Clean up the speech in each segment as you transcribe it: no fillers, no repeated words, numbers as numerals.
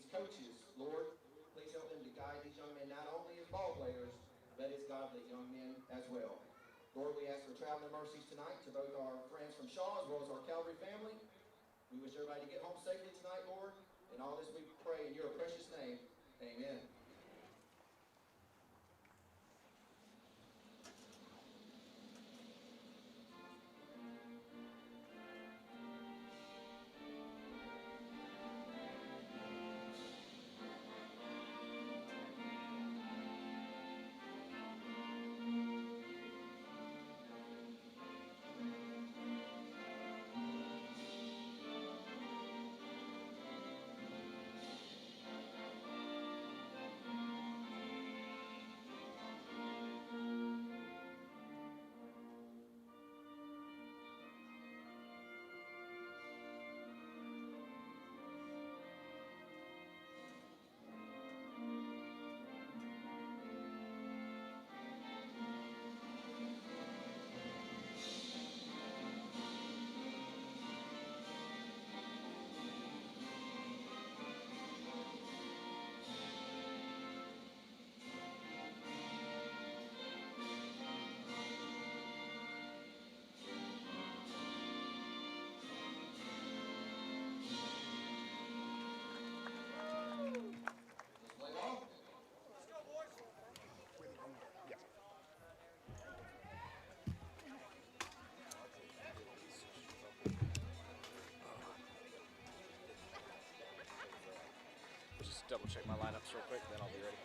coaches, Lord, please help them to guide these young men not only as ball players, but as godly young men as well. Lord, we ask for traveling mercies tonight to both our friends from Shaw as well as our Calvary family. We wish everybody to get home safely tonight, Lord. And all this we pray in your precious name. Amen. Just double check my lineups real quick, then I'll be ready.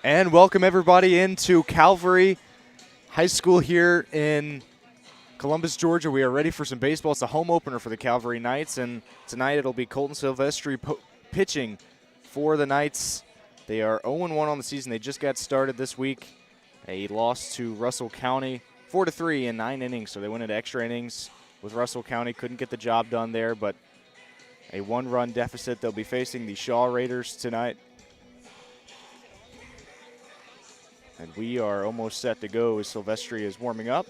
And welcome everybody into Calvary High School here in Columbus, Georgia. We are ready for some baseball. It's a home opener for the Calvary Knights, and tonight it'll be Colton Silvestri pitching for the Knights. They are 0-1 on the season. They just got started this week. A loss to Russell County, 4-3 in 9 innings, so they went into extra innings with Russell County. Couldn't get the job done there, but a 1-run deficit. They'll be facing the Shaw Raiders tonight. And we are almost set to go as Silvestri is warming up.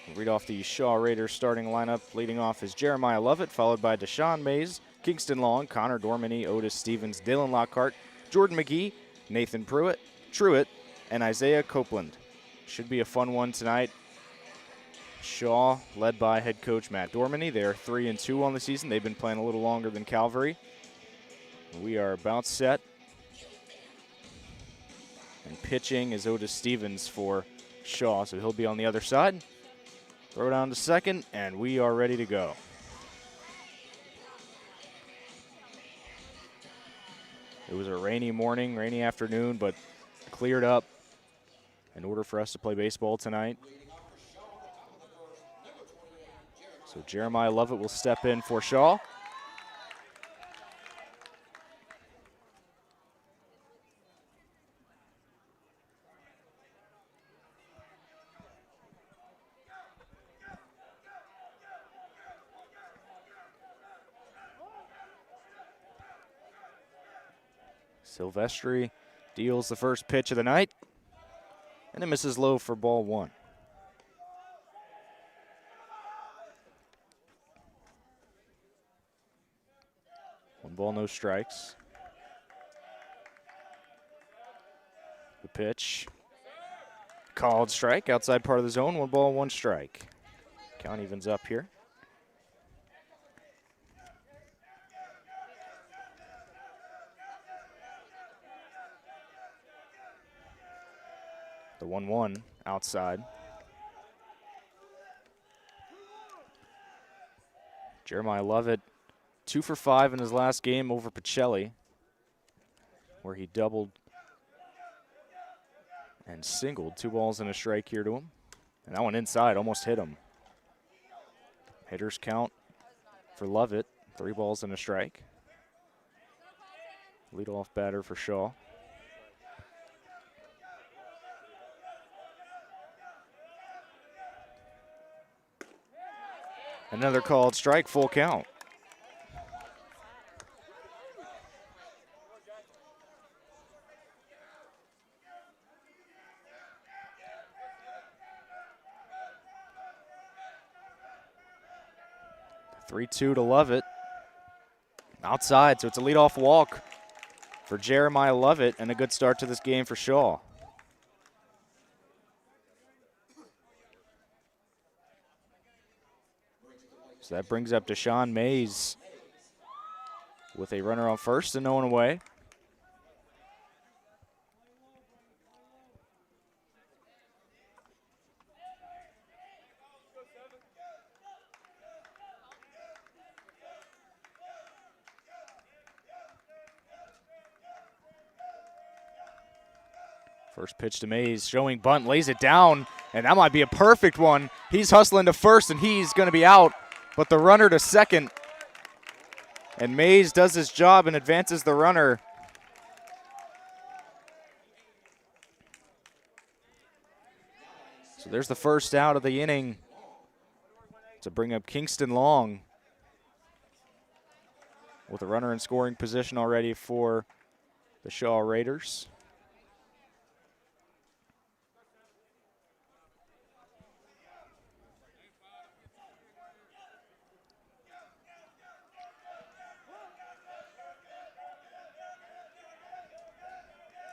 We'll read off the Shaw Raiders starting lineup. Leading off is Jeremiah Lovett, followed by Deshaun Mays, Kingston Long, Connor Dormany, Otis Stevens, Dylan Lockhart, Jordan McGee, Nathan Truitt, and Isaiah Copeland. Should be a fun one tonight. Shaw, led by head coach Matt Dormany. They are 3-2 on the season. They've been playing a little longer than Calvary. We are about set. And pitching is Otis Stevens for Shaw, so he'll be on the other side. Throw down to second, and we are ready to go. It was a rainy morning, rainy afternoon, but cleared up in order for us to play baseball tonight. So Jeremiah Lovett will step in for Shaw. Silvestri deals the first pitch of the night, and it misses low for ball 1. One ball, no strikes. The pitch, called strike, outside part of the zone, 1 ball, 1 strike. Count evens up here. The 1-1 outside. Jeremiah Lovett, 2 for 5 in his last game over Pacelli, where he doubled And singled, 2 balls and a strike here to him. And that one inside, almost hit him. Hitters count for Lovett, 3 balls and a strike. Leadoff batter for Shaw. Another called strike, full count. Three-two to Lovett. Outside, so it's a leadoff walk for Jeremiah Lovett and a good start to this game for Shaw. So that brings up Deshaun Mays with a runner on first and no one away. First pitch to Mays, showing bunt, lays it down, and that might be a perfect one. He's hustling to first, and he's going to be out, but the runner to second. And Mays does his job and advances the runner. So there's the first out of the inning to bring up Kingston Long with a runner in scoring position already for the Shaw Raiders.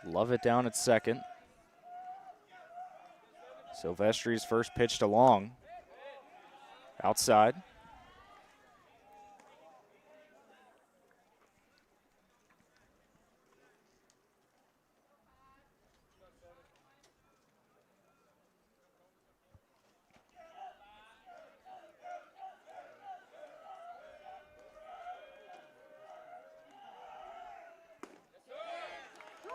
Lovett down at second. Silvestri's first pitch to Long. Outside.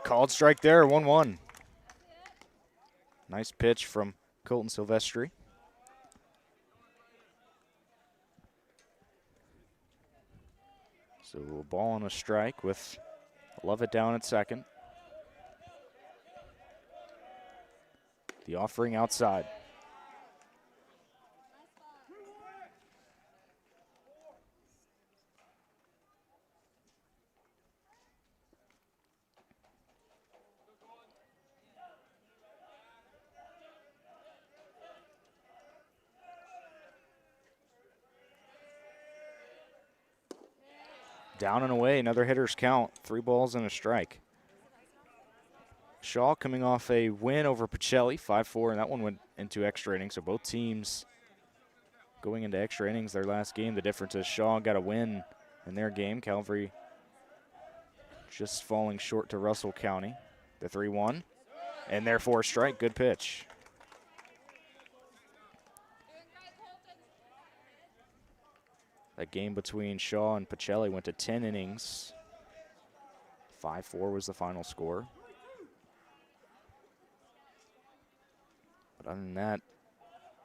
Called strike there, 1-1. Nice pitch from Colton Silvestri. So a ball and a strike with Lovett down at second. The offering outside. Down and away, another hitter's count, 3 balls and a strike. Shaw coming off a win over Pacelli, 5-4, and that one went into extra innings. So both teams going into extra innings their last game. The difference is Shaw got a win in their game. Calvary just falling short to Russell County. The 3-1, and therefore strike, good pitch. That game between Shaw and Pacelli went to 10 innings. 5-4 was the final score. But other than that,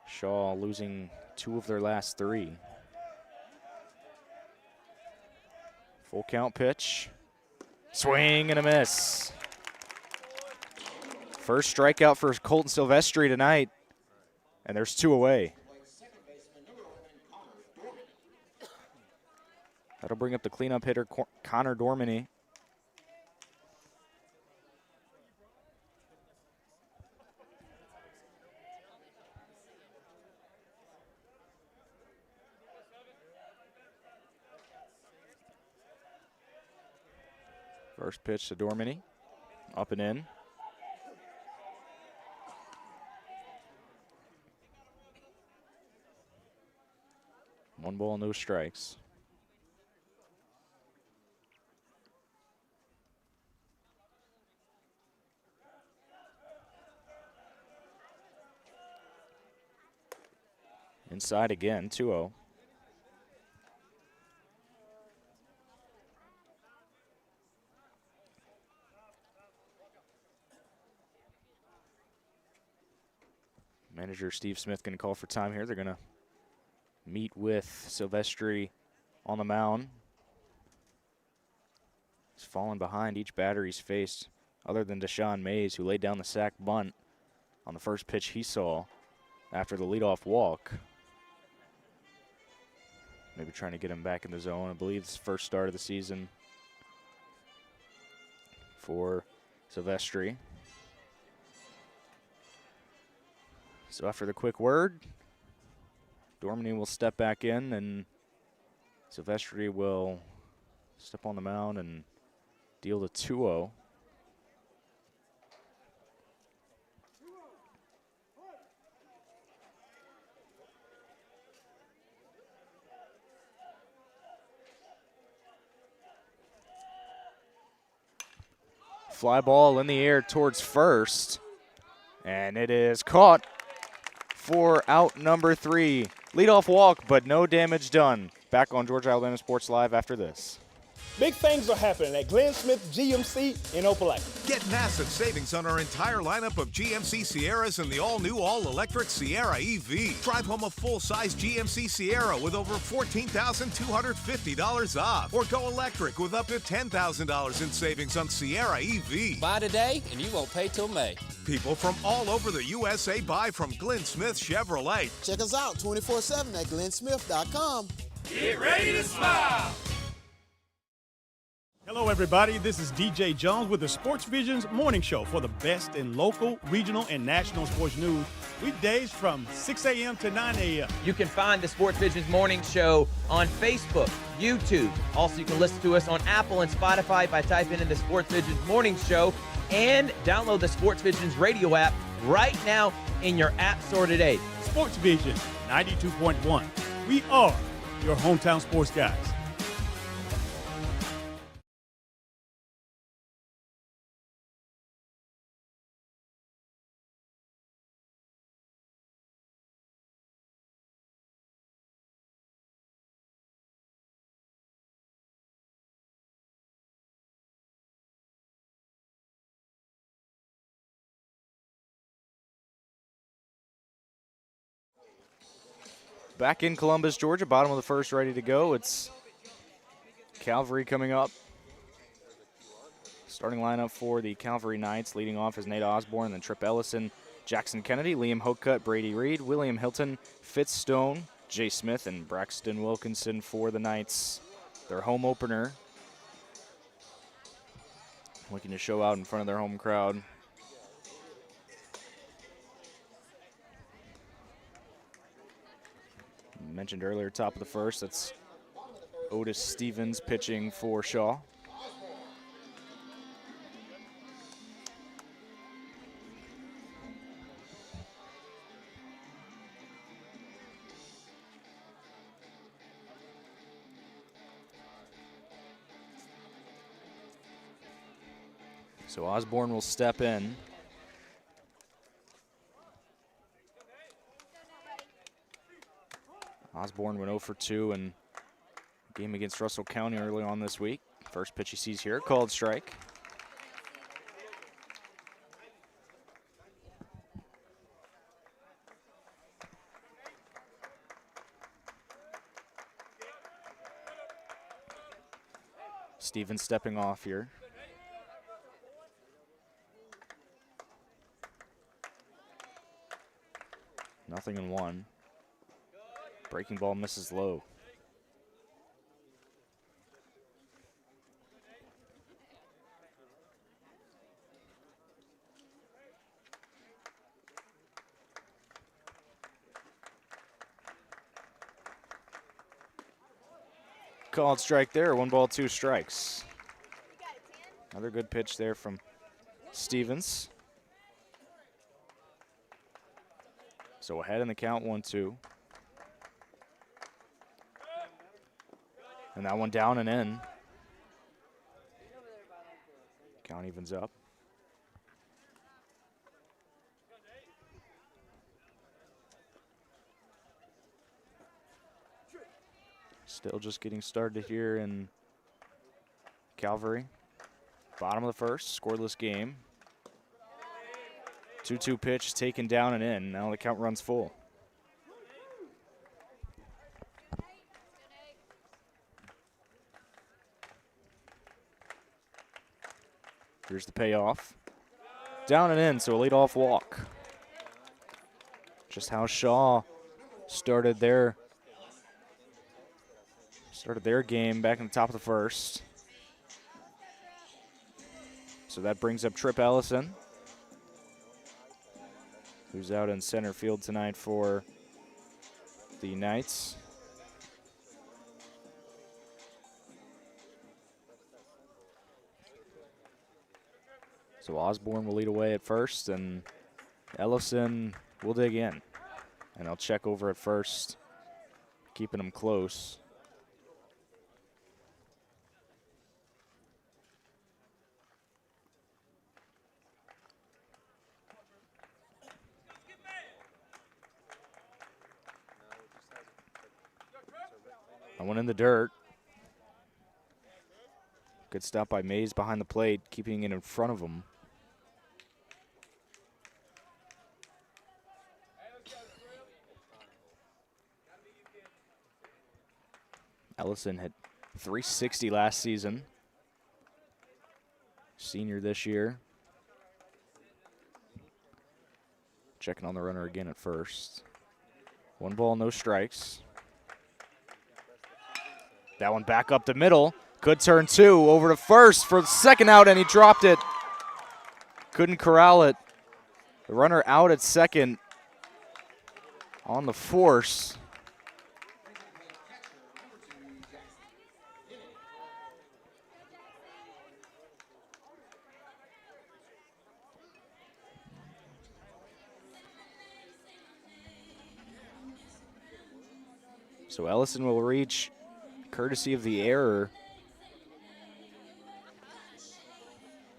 Shaw losing 2 of their last 3. Full count pitch. Swing and a miss. First strikeout for Colton Silvestri tonight, and there's 2 away. That'll bring up the cleanup hitter, Connor Dormany. First pitch to Dormany, up and in. One ball, no strikes. Inside again, 2-0. Manager Steve Smith going to call for time here. They're going to meet with Silvestri on the mound. He's fallen behind each batter he's faced, other than Deshaun Mays, who laid down the sac bunt on the first pitch he saw after the leadoff walk. Maybe trying to get him back in the zone. I believe it's the first start of the season for Silvestri. So after the quick word, Dormany will step back in, and Silvestri will step on the mound and deal the 2-0. Fly ball in the air towards first, and it is caught for out number 3. Leadoff walk, but no damage done. Back on Georgia Alabama Sports Live after this. Big things are happening at Glenn Smith GMC in Opelika. Get massive savings on our entire lineup of GMC Sierras and the all-new, all-electric Sierra EV. Drive home a full-size GMC Sierra with over $14,250 off. Or go electric with up to $10,000 in savings on Sierra EV. Buy today and you won't pay till May. People from all over the USA buy from Glenn Smith Chevrolet. Check us out 24/7 at glennsmith.com. Get ready to smile. Hello, everybody. This is DJ Jones with the Sports Vision's morning show for the best in local, regional, and national sports news. Weekdays from 6 a.m. to 9 a.m. You can find the Sports Vision's morning show on Facebook, YouTube. Also, you can listen to us on Apple and Spotify by typing in the Sports Vision's morning show, and download the Sports Vision's radio app right now in your app store today. Sports Vision 92.1. We are your hometown sports guys. Back in Columbus, Georgia, bottom of the first, ready to go. It's Calvary coming up. Starting lineup for the Calvary Knights, leading off is Nate Osborne, then Trip Ellison, Jackson Kennedy, Liam Hocutt, Brady Reed, William Hilton, Fitz Stone, Jay Smith, and Braxton Wilkinson for the Knights. Their home opener. Looking to show out in front of their home crowd. Mentioned earlier, top of the first, that's Otis Stevens pitching for Shaw. So Osborne will step in. Osborne went 0 for 2 in game against Russell County early on this week. First pitch he sees here, called strike. Stevens stepping off here. Nothing in one. Breaking ball misses low. Called strike there, 1 ball, 2 strikes. Another good pitch there from Stevens. So ahead in the count, 1-2. And that one down and in. Count evens up. Still just getting started here in Calvary. Bottom of the first, scoreless game. 2-2 pitch taken down and in. Now the count runs full. Here's the payoff. Down and in, so a leadoff walk. Just how Shaw started their game back in the top of the first. So that brings up Trip Ellison, who's out in center field tonight for the Knights. So Osborne will lead away at first, and Ellison will dig in. And I'll check over at first, keeping him close. I went in the dirt. Good stop by Mays behind the plate, keeping it in front of him. Ellison hit .360 last season. Senior this year. Checking on the runner again at first. 1 ball, no strikes. That one back up the middle. Good turn two, over to first for the second out, and he dropped it. Couldn't corral it. The runner out at second on the force. So Ellison will reach, courtesy of the error.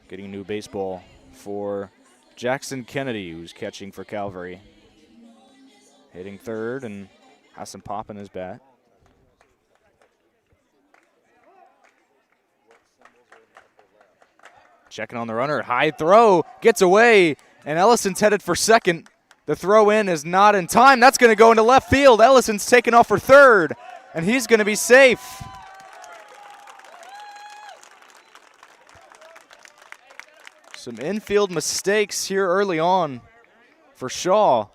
Getting a new baseball for Jackson Kennedy, who's catching for Calvary. Hitting third and has some pop in his bat. Checking on the runner, high throw, gets away, and Ellison's headed for second. The throw in is not in time. That's going to go into left field. Ellison's taken off for third, and he's going to be safe. Some infield mistakes here early on for Shaw,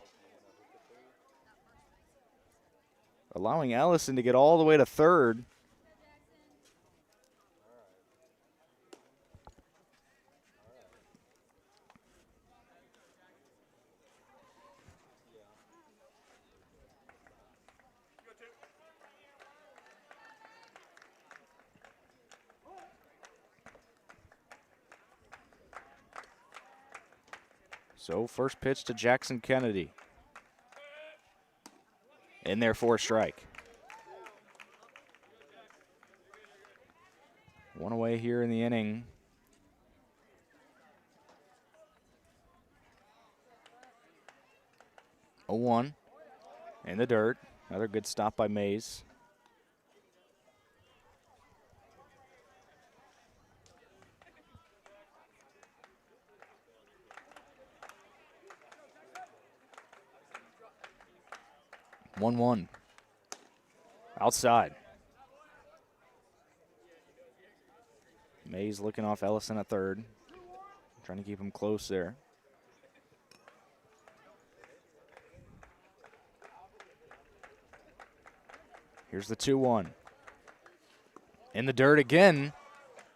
allowing Ellison to get all the way to third. So first pitch to Jackson Kennedy. In there for a strike. One away here in the inning. A 1 in the dirt. Another good stop by Mays. One. Outside. Mays looking off Ellison at third. Trying to keep him close there. Here's the 2-1. In the dirt again.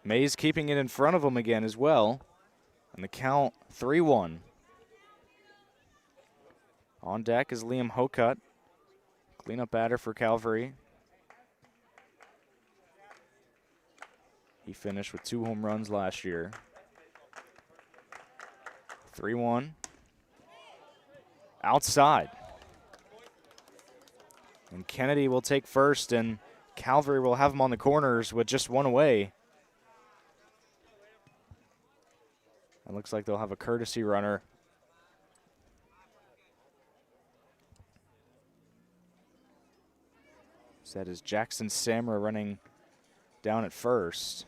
Mays keeping it in front of him again as well. And the count 3-1. On deck is Liam Hokut. Cleanup batter for Calvary. He finished with 2 home runs last year. 3-1. Outside. And Kennedy will take first, and Calvary will have him on the corners with just 1 away. It looks like they'll have a courtesy runner. That is Jackson Samra running down at first.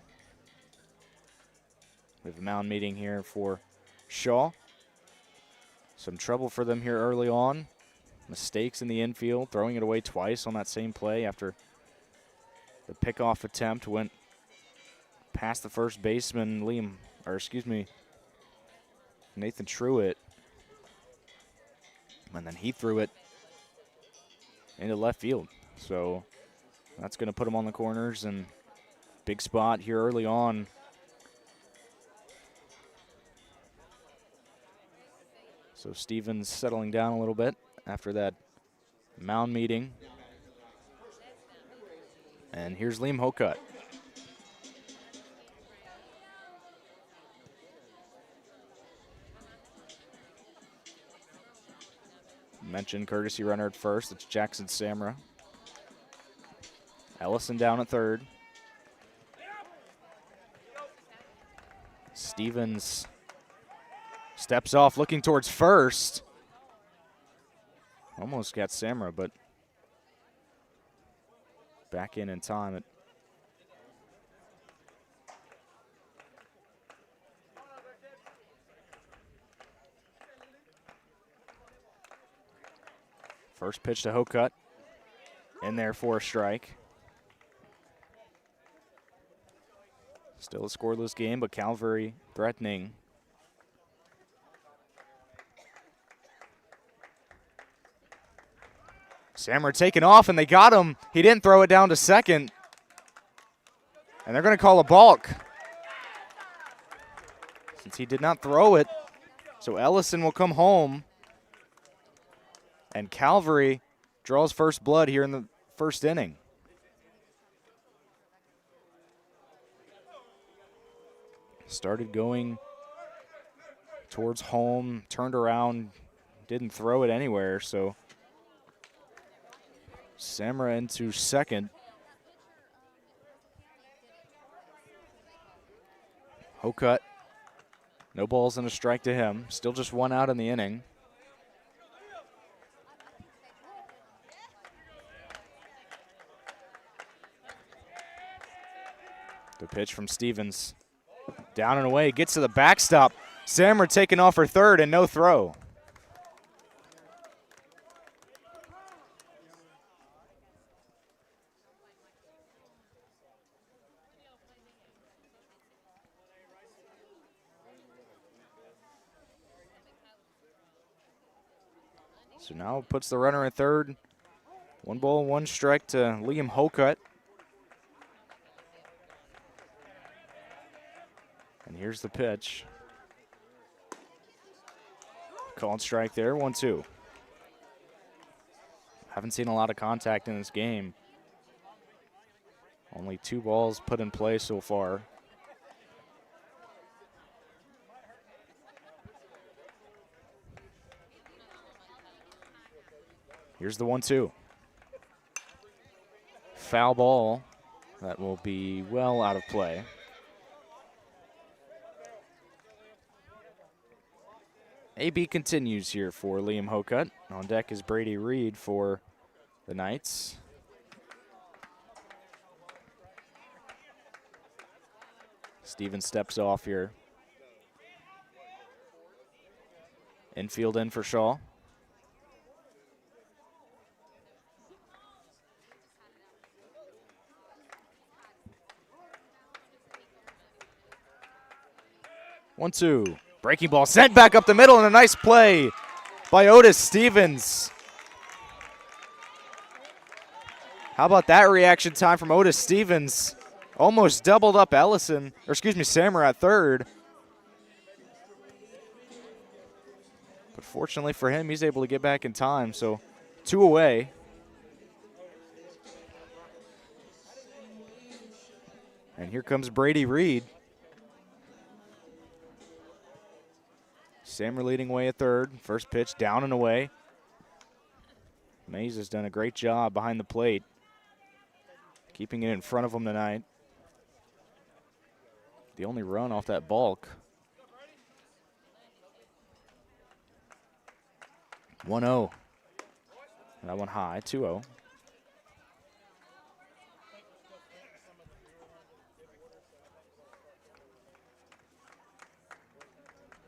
We have a mound meeting here for Shaw. Some trouble for them here early on. Mistakes in the infield, throwing it away twice on that same play after the pickoff attempt went past the first baseman, Nathan Truitt. And then he threw it into left field. So that's going to put him on the corners, and big spot here early on. So Stevens settling down a little bit after that mound meeting. And here's Liam Hokut. Mentioned courtesy runner at first. It's Jackson Samra. Ellison down at third. Stevens steps off looking towards first. Almost got Samra, but back in time. First pitch to Hokut. In there for a strike. Still a scoreless game, but Calvary threatening. Samra taking off, and they got him. He didn't throw it down to second. And they're going to call a balk, since he did not throw it. So Ellison will come home. And Calvary draws first blood here in the first inning. Started going towards home, turned around, didn't throw it anywhere, so Samra into second. Hokut, no balls and a strike to him. Still just one out in the inning. The pitch from Stevens. Down and away, gets to the backstop. Samra taking off for third and no throw. So now puts the runner at third. 1 ball, 1 strike to Liam Hokut. And here's the pitch. Called strike there, 1-2. Haven't seen a lot of contact in this game. Only 2 balls put in play so far. Here's the 1-2. Foul ball. That will be well out of play. AB continues here for Liam Hokut. On deck is Brady Reed for the Knights. Stevens steps off here. Infield in for Shaw. One, two. Breaking ball sent back up the middle, and a nice play by Otis Stevens. How about that reaction time from Otis Stevens? Almost doubled up Samra at third. But fortunately for him, he's able to get back in time, so 2 away. And here comes Brady Reed. Samra leading away at third. First pitch down and away. Mays has done a great job behind the plate, keeping it in front of him tonight. The only run off that balk. 1-0. That one high, 2-0.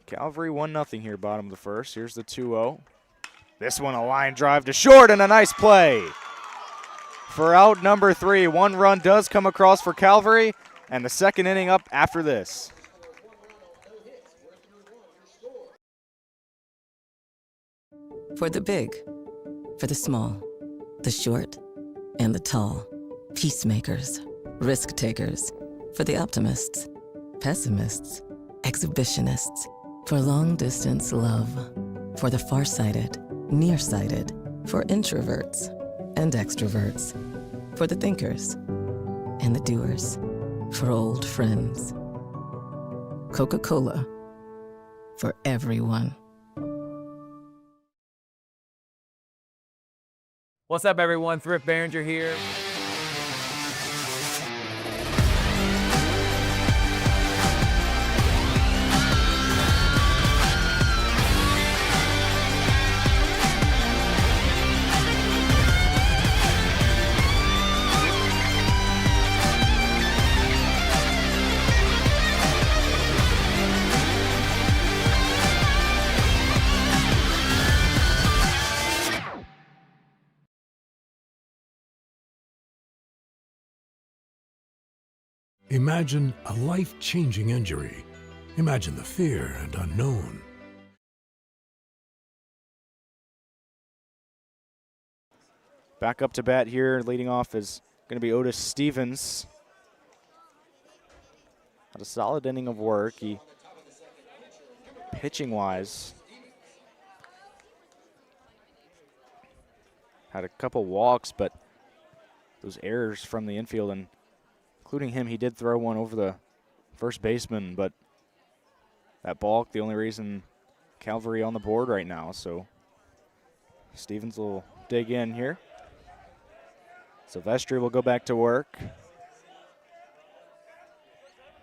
Calvary 1-0 here, bottom of the first. Here's the 2-0. This one a line drive to short and a nice play. For out number 3, 1 run does come across for Calvary, and the second inning up after this. For the big, for the small, the short, and the tall. Peacemakers, risk takers. For the optimists, pessimists, exhibitionists. For long distance love. For the farsighted, nearsighted. For introverts and extroverts. For the thinkers and the doers. For old friends. Coca-Cola. For everyone. What's up, everyone? Thrift Behringer here. Imagine a life-changing injury. Imagine the fear and unknown. Back up to bat here, leading off is going to be Otis Stevens. Had a solid inning of work. He, pitching-wise, had a couple walks, but those errors from the infield, and including him, he did throw one over the first baseman, but that balk, the only reason Calvary on the board right now. So Stevens will dig in here. Silvestri will go back to work.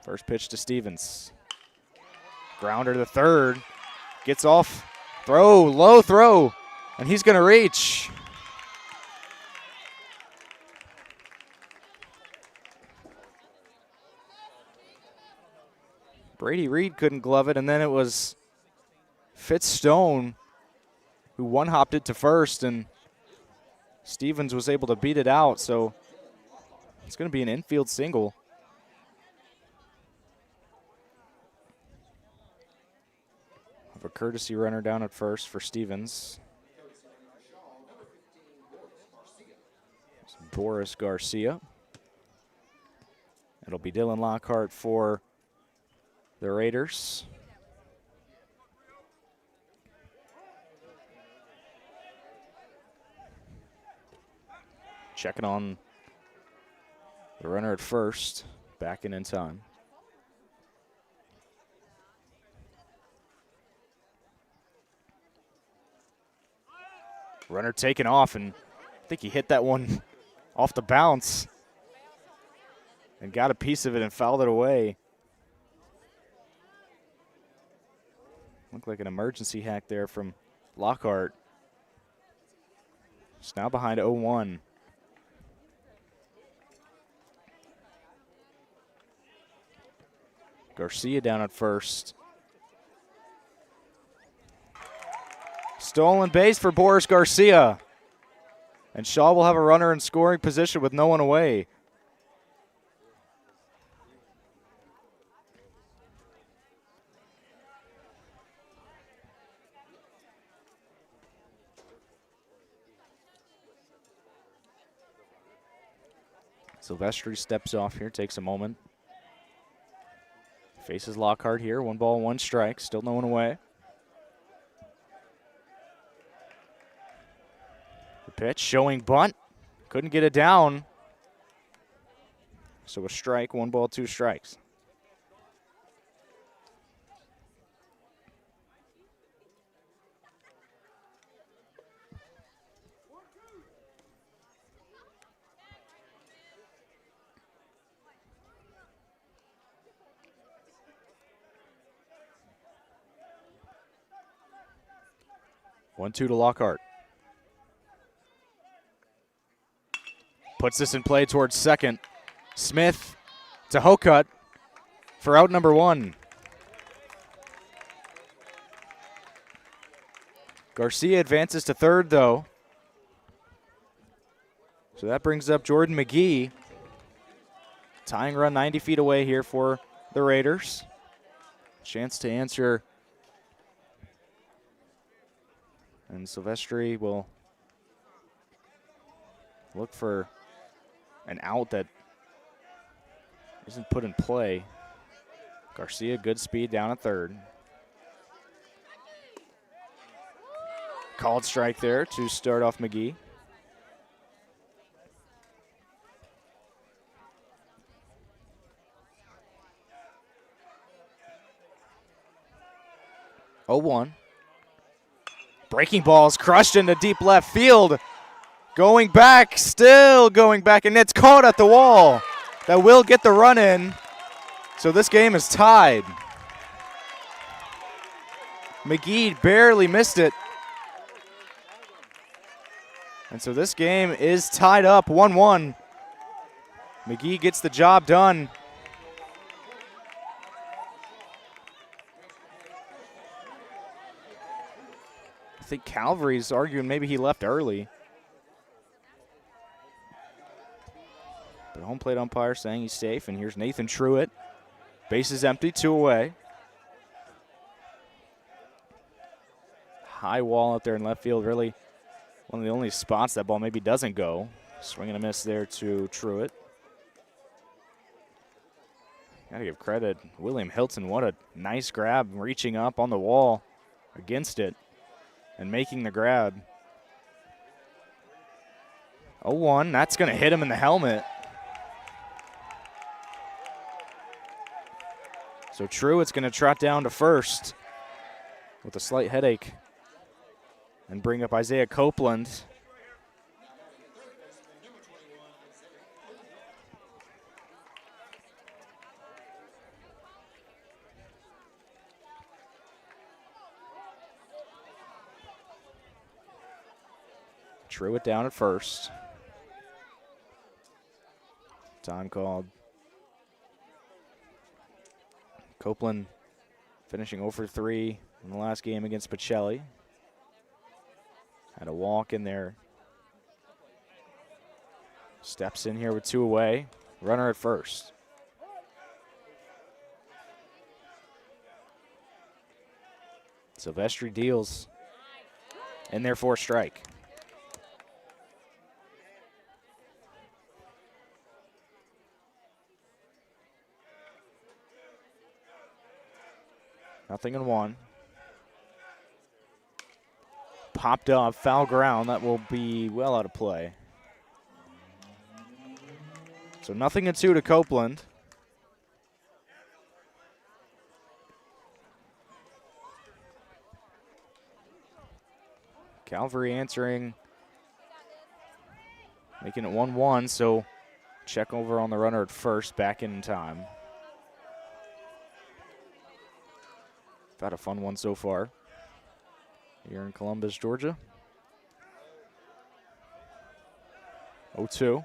First pitch to Stevens. Grounder to third. Gets off. Throw, low throw, and he's going to reach. Brady Reed couldn't glove it, and then it was Fitz Stone who one-hopped it to first, and Stevens was able to beat it out, so it's going to be an infield single. Have a courtesy runner down at first for Stevens. It's Boris Garcia. It'll be Dylan Lockhart for the Raiders. Checking on the runner at first, backing in time. Runner taken off, and I think he hit that one off the bounce and got a piece of it and fouled it away. Looked like an emergency hack there from Lockhart. It's now behind 0-1. Garcia down at first. Stolen base for Boris Garcia. And Shaw will have a runner in scoring position with no one away. Silvestri steps off here, takes a moment. Faces Lockhart here, 1 ball, 1 strike, still no one away. The pitch showing bunt, couldn't get it down. So a strike, 1 ball, 2 strikes. One-two to Lockhart. Puts this in play towards second. Smith to Hokut for out number 1. Garcia advances to third, though. So that brings up Jordan McGee. Tying run 90 feet away here for the Raiders. Chance to answer. And Silvestri will look for an out that isn't put in play. Garcia, good speed down at third. Called strike there to start off McGee. Oh, 1. Breaking balls crushed into deep left field. Going back, still going back, and it's caught at the wall. That will get the run in. So this game is tied. McGee barely missed it. And so this game is tied up 1-1. McGee gets the job done. I think Calvary's arguing maybe he left early. But home plate umpire saying he's safe, and here's Nathan Truitt. Bases empty, 2 away. High wall out there in left field, really one of the only spots that ball maybe doesn't go. Swing and a miss there to Truitt. Gotta give credit, William Hilton, what a nice grab, reaching up on the wall against it and making the grab. 0-1, that's gonna hit him in the helmet. So Truitt's gonna trot down to first with a slight headache and bring up Isaiah Copeland. Truitt down at first. Time called. Copeland finishing 0 for 3 in the last game against Pacelli. Had a walk in there. Steps in here with 2 away. Runner at first. Silvestri deals. In there for a strike. Nothing in 1. Popped up, foul ground. That will be well out of play. So nothing in 2 to Copeland. Calvary answering, making it 1-1, so check over on the runner at first, back in time. Had a fun one so far here in Columbus, Georgia. 0-2.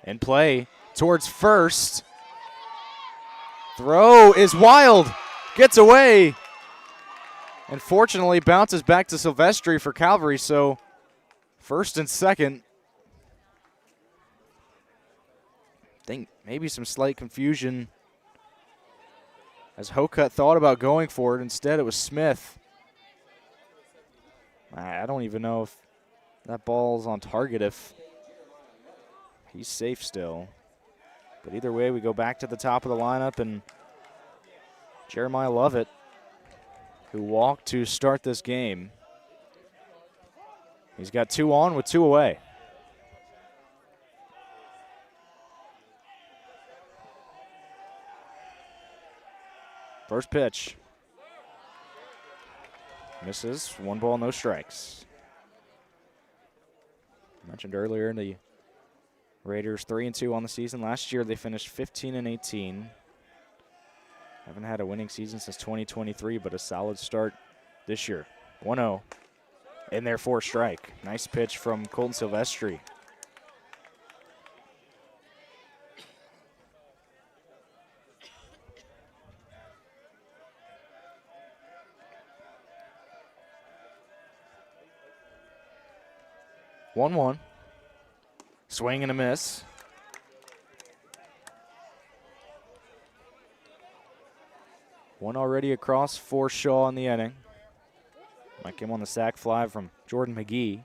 In play towards first. Throw is wild. Gets away. And fortunately bounces back to Silvestri for Calvary, so first and second. I think maybe some slight confusion as Hokut thought about going for it. Instead, it was Smith. I don't even know if that ball's on target, if he's safe still. But either way, we go back to the top of the lineup, and Jeremiah Lovett, who walked to start this game, he's got 2 on with 2 away. First pitch. Misses. 1 ball, no strikes. Mentioned earlier, the Raiders 3-2 on the season. Last year they finished 15-18. Haven't had a winning season since 2023, but a solid start this year. 1-0. In there for a strike. Nice pitch from Colton Silvestri. 1-1. Swing and a miss. One already across for Shaw in the inning. That came on the sac fly from Jordan McGee.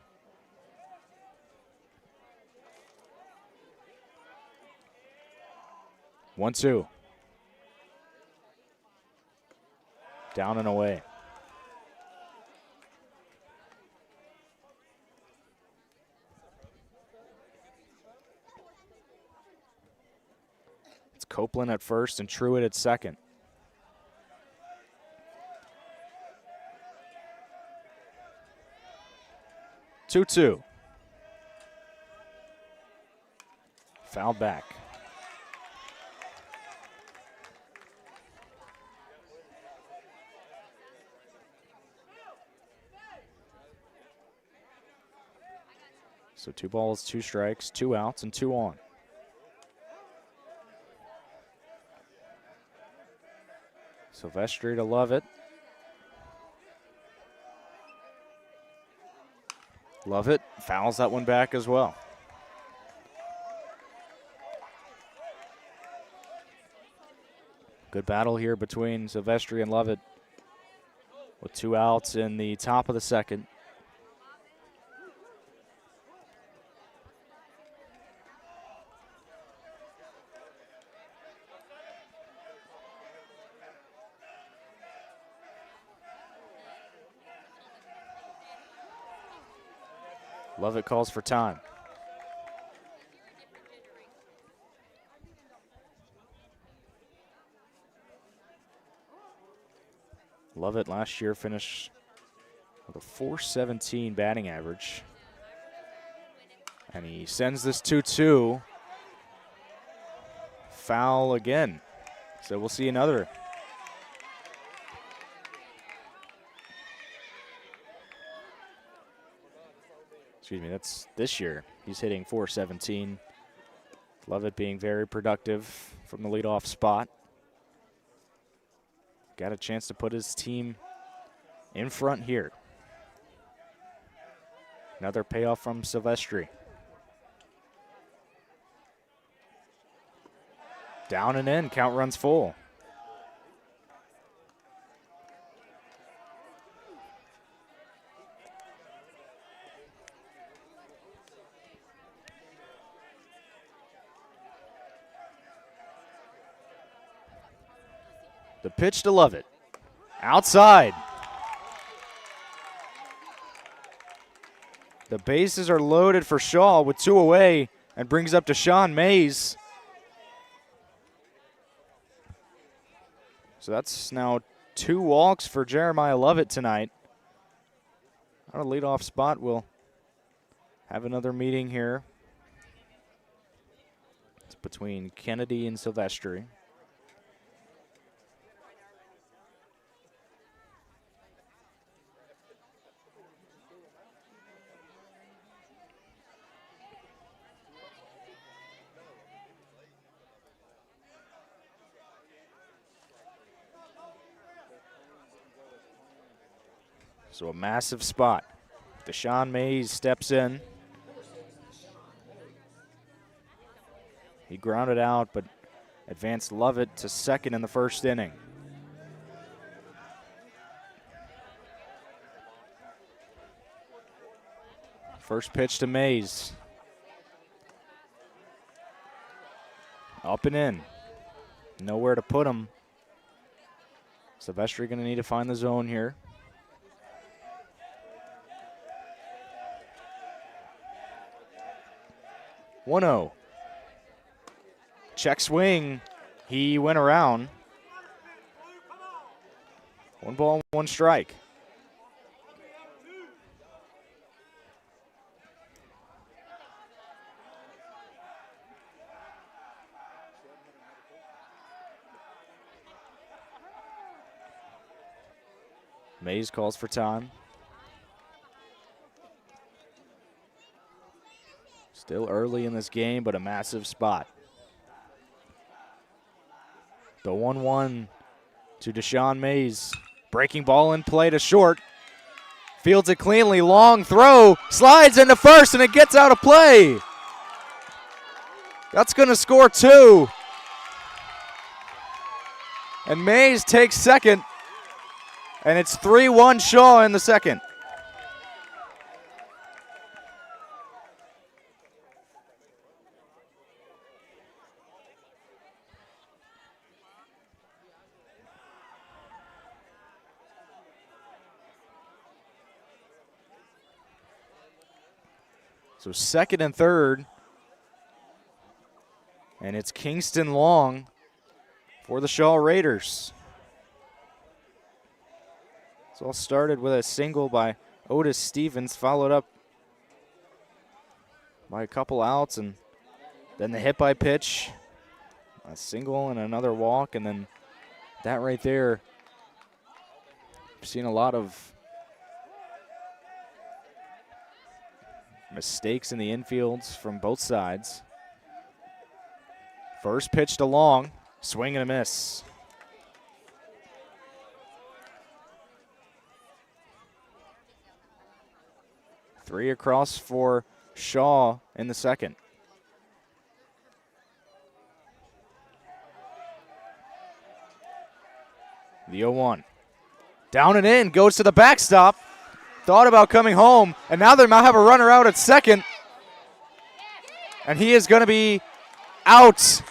One, two. Down and away. It's Copeland at first and Truitt at second. Two. Foul back. So 2 balls, 2 strikes, 2 outs, and 2 on. Silvestri to Lovett. Lovett fouls that one back as well. Good battle here between Silvestri and Lovett with 2 outs in the top of the second. Lovett calls for time. Lovett last year finished with a .417 batting average. And he sends this 2-2. Foul again. So we'll see another. Excuse me, that's this year. He's hitting .417. Lovett being very productive from the leadoff spot. Got a chance to put his team in front here. Another payoff from Silvestri. Down and in, count runs full. The pitch to Lovett. Outside. The bases are loaded for Shaw with 2 away and brings up Deshaun Mays. So that's now 2 walks for Jeremiah Lovett tonight. Our leadoff spot will have another meeting here. It's between Kennedy and Silvestri. So a massive spot. Deshaun Mays steps in. He grounded out, but advanced Lovett to second in the first inning. First pitch to Mays. Up and in. Nowhere to put him. Silvestri going to need to find the zone here. 1-0. Check swing. He went around. 1 ball, 1 strike. Mays calls for time. Still early in this game, but a massive spot. The 1-1 to Deshaun Mays. Breaking ball in play to short. Fields it cleanly, long throw, slides into first, and it gets out of play. That's going to score 2. And Mays takes second, and it's 3-1 Shaw in the second. So second and third. And it's Kingston Long for the Shaw Raiders. It's all started with a single by Otis Stevens, followed up by a couple outs, and then the hit by pitch, a single and another walk, and then that right there. I've seen a lot of mistakes in the infields from both sides. First pitch to Long, swing and a miss. Three across for Shaw in the second. The 0-1. Down and in, goes to the backstop. Thought about coming home, and now they might have a runner out at second. And he is going to be out.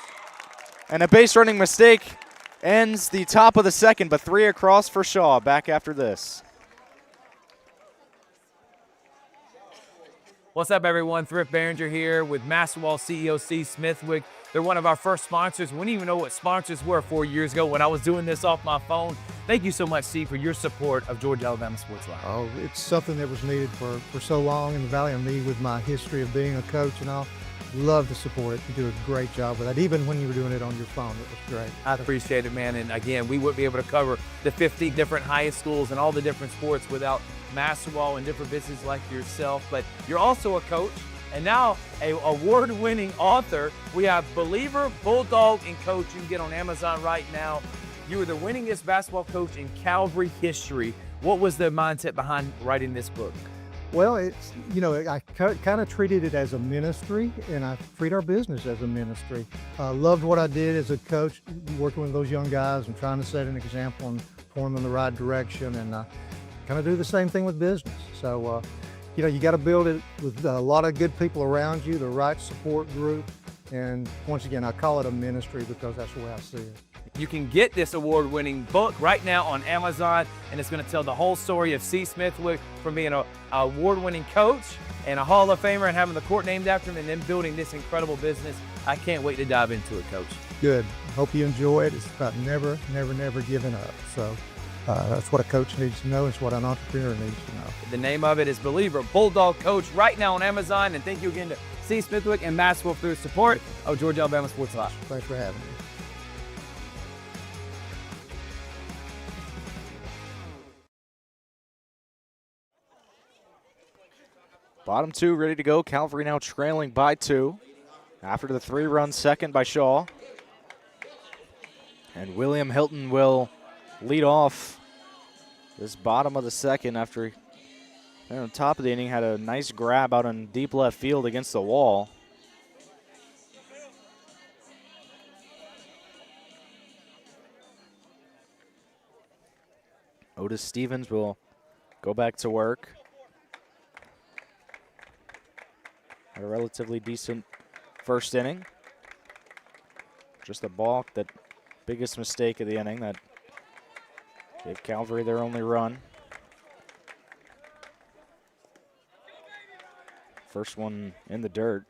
And a base running mistake ends the top of the second, but 3 across for Shaw. Back after this. What's up, everyone? Thrift Behringer here with Masterwall CEO Steve Smithwick. They're one of our first sponsors. We didn't even know what sponsors were 4 years ago when I was doing this off my phone. Thank you so much, Steve, for your support of Georgia Alabama Sports Live. Oh, it's something that was needed for so long in the Valley, and me with my history of being a coach and all. Love to support it. You do a great job with that. Even when you were doing it on your phone, it was great. I appreciate it, man. And again, we wouldn't be able to cover the 50 different high schools and all the different sports without Masterwall and different businesses like yourself. But you're also a coach and now a award-winning author. We have Believer, Bulldog, and Coach. You can get on Amazon right now. You were the winningest basketball coach in Calvary history. What was the mindset behind writing this book? Well, it's, I kind of treated it as a ministry, and I treat our business as a ministry. I loved what I did as a coach, working with those young guys and trying to set an example and point them in the right direction, and kind of do the same thing with business. So, you got to build it with a lot of good people around you, the right support group, and once again, I call it a ministry because that's the way I see it. You can get this award-winning book right now on Amazon, and it's going to tell the whole story of C. Smithwick from being an award-winning coach and a Hall of Famer and having the court named after him and then building this incredible business. I can't wait to dive into it, Coach. Good. Hope you enjoy it. It's about never giving up. So that's what a coach needs to know. It's what an entrepreneur needs to know. The name of it is Believer, Bulldog Coach, right now on Amazon. And thank you again to C. Smithwick and Masterwell for their support of Georgia Alabama Sports Live. Thanks for having me. Bottom 2 ready to go. Calvary now trailing by 2 after the 3-run second by Shaw. And William Hilton will lead off this bottom of the second after on the top of the inning had a nice grab out on deep left field against the wall. Otis Stevens will go back to work. A relatively decent first inning. Just a balk, that biggest mistake of the inning that gave Calvary their only run. First one in the dirt.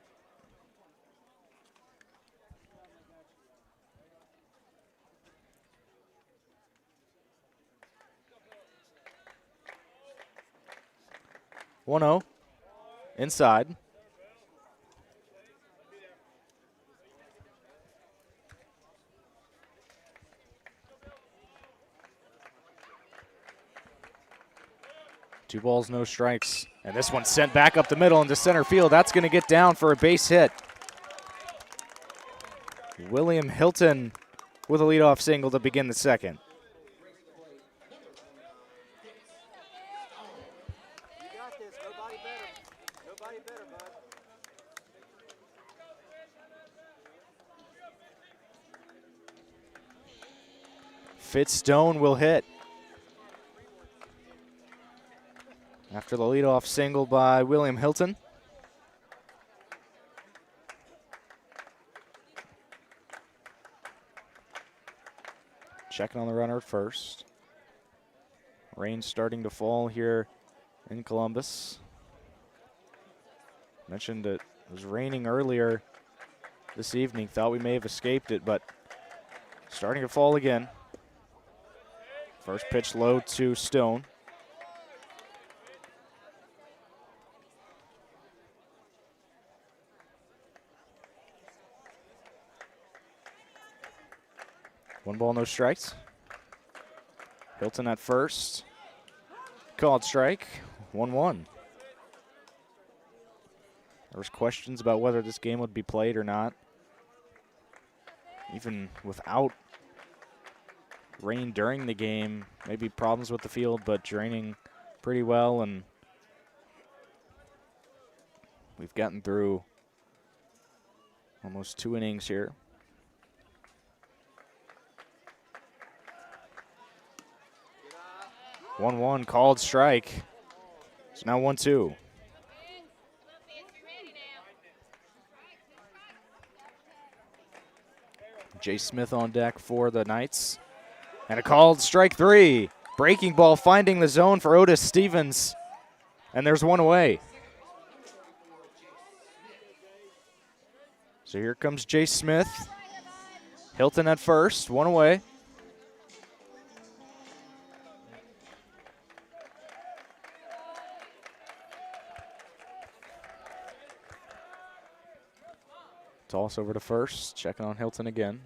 One-0 inside. Two balls, no strikes. And this one sent back up the middle into center field. That's going to get down for a base hit. William Hilton with a leadoff single to begin the second. Nobody better, bud. Fitzstone will hit. After the leadoff single by William Hilton. Checking on the runner at first. Rain starting to fall here in Columbus. Mentioned it was raining earlier this evening. Thought we may have escaped it, but starting to fall again. First pitch low to Stone. One ball, no strikes. Hilton at first. Called strike. 1-1. There was questions about whether this game would be played or not. Even without rain during the game, maybe problems with the field, but draining pretty well, and we've gotten through almost 2 innings here. One called strike. It's now 1-2. Jay Smith on deck for the Knights. And a called strike 3. Breaking ball finding the zone for Otis Stevens. And there's one away. So here comes Jay Smith. Hilton at first, one away. Toss over to first, checking on Hilton again.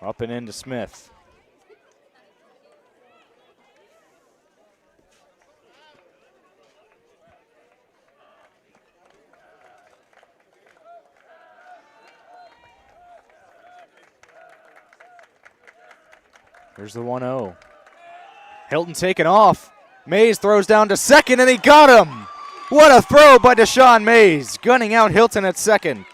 Up and into Smith. Here's the 1-0. Hilton taken off. Mays throws down to second, and he got him. What a throw by Deshaun Mays, gunning out Hilton at second.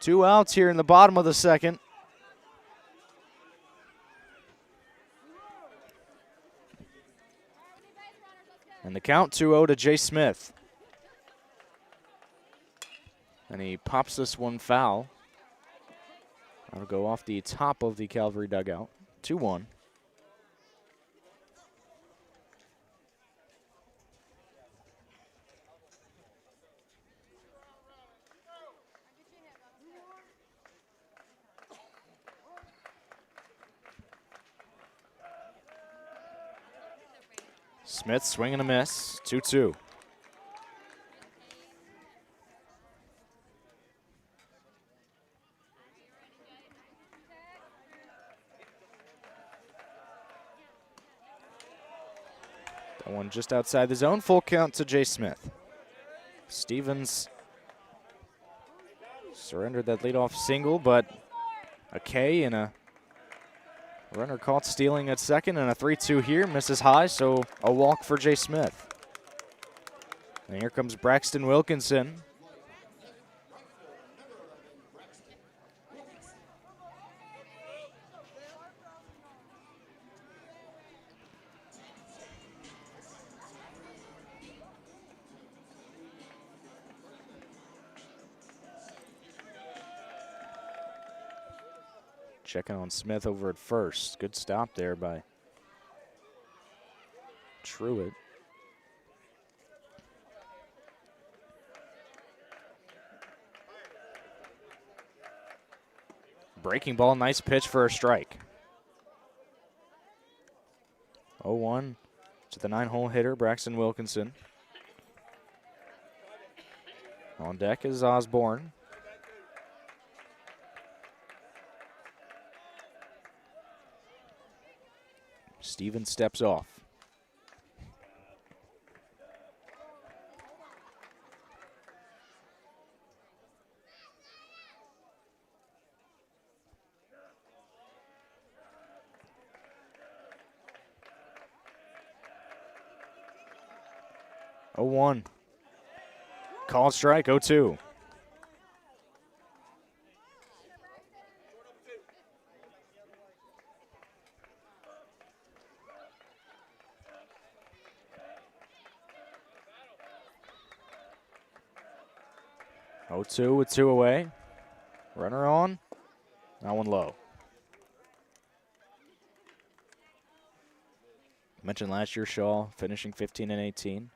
Two outs here in the bottom of the second. And the count 2-0 to Jay Smith. And he pops this one foul. That'll go off the top of the Calvary dugout. 2-1. Smith swing and a miss. 2-2. That one just outside the zone. Full count to Jay Smith. Stevens surrendered that leadoff single, but a K and a runner caught stealing at second, and a 3-2 here. Misses high, so a walk for Jay Smith. And here comes Braxton Wilkinson. Checking on Smith over at first. Good stop there by Truitt. Breaking ball, nice pitch for a strike. 0-1 to the 9-hole hitter, Braxton Wilkinson. On deck is Osborne. Stevens steps off. 0-1. Called strike, 0-2. Oh, 2 with 2 away. Runner on. That one low. Mentioned last year Shaw finishing 15-18.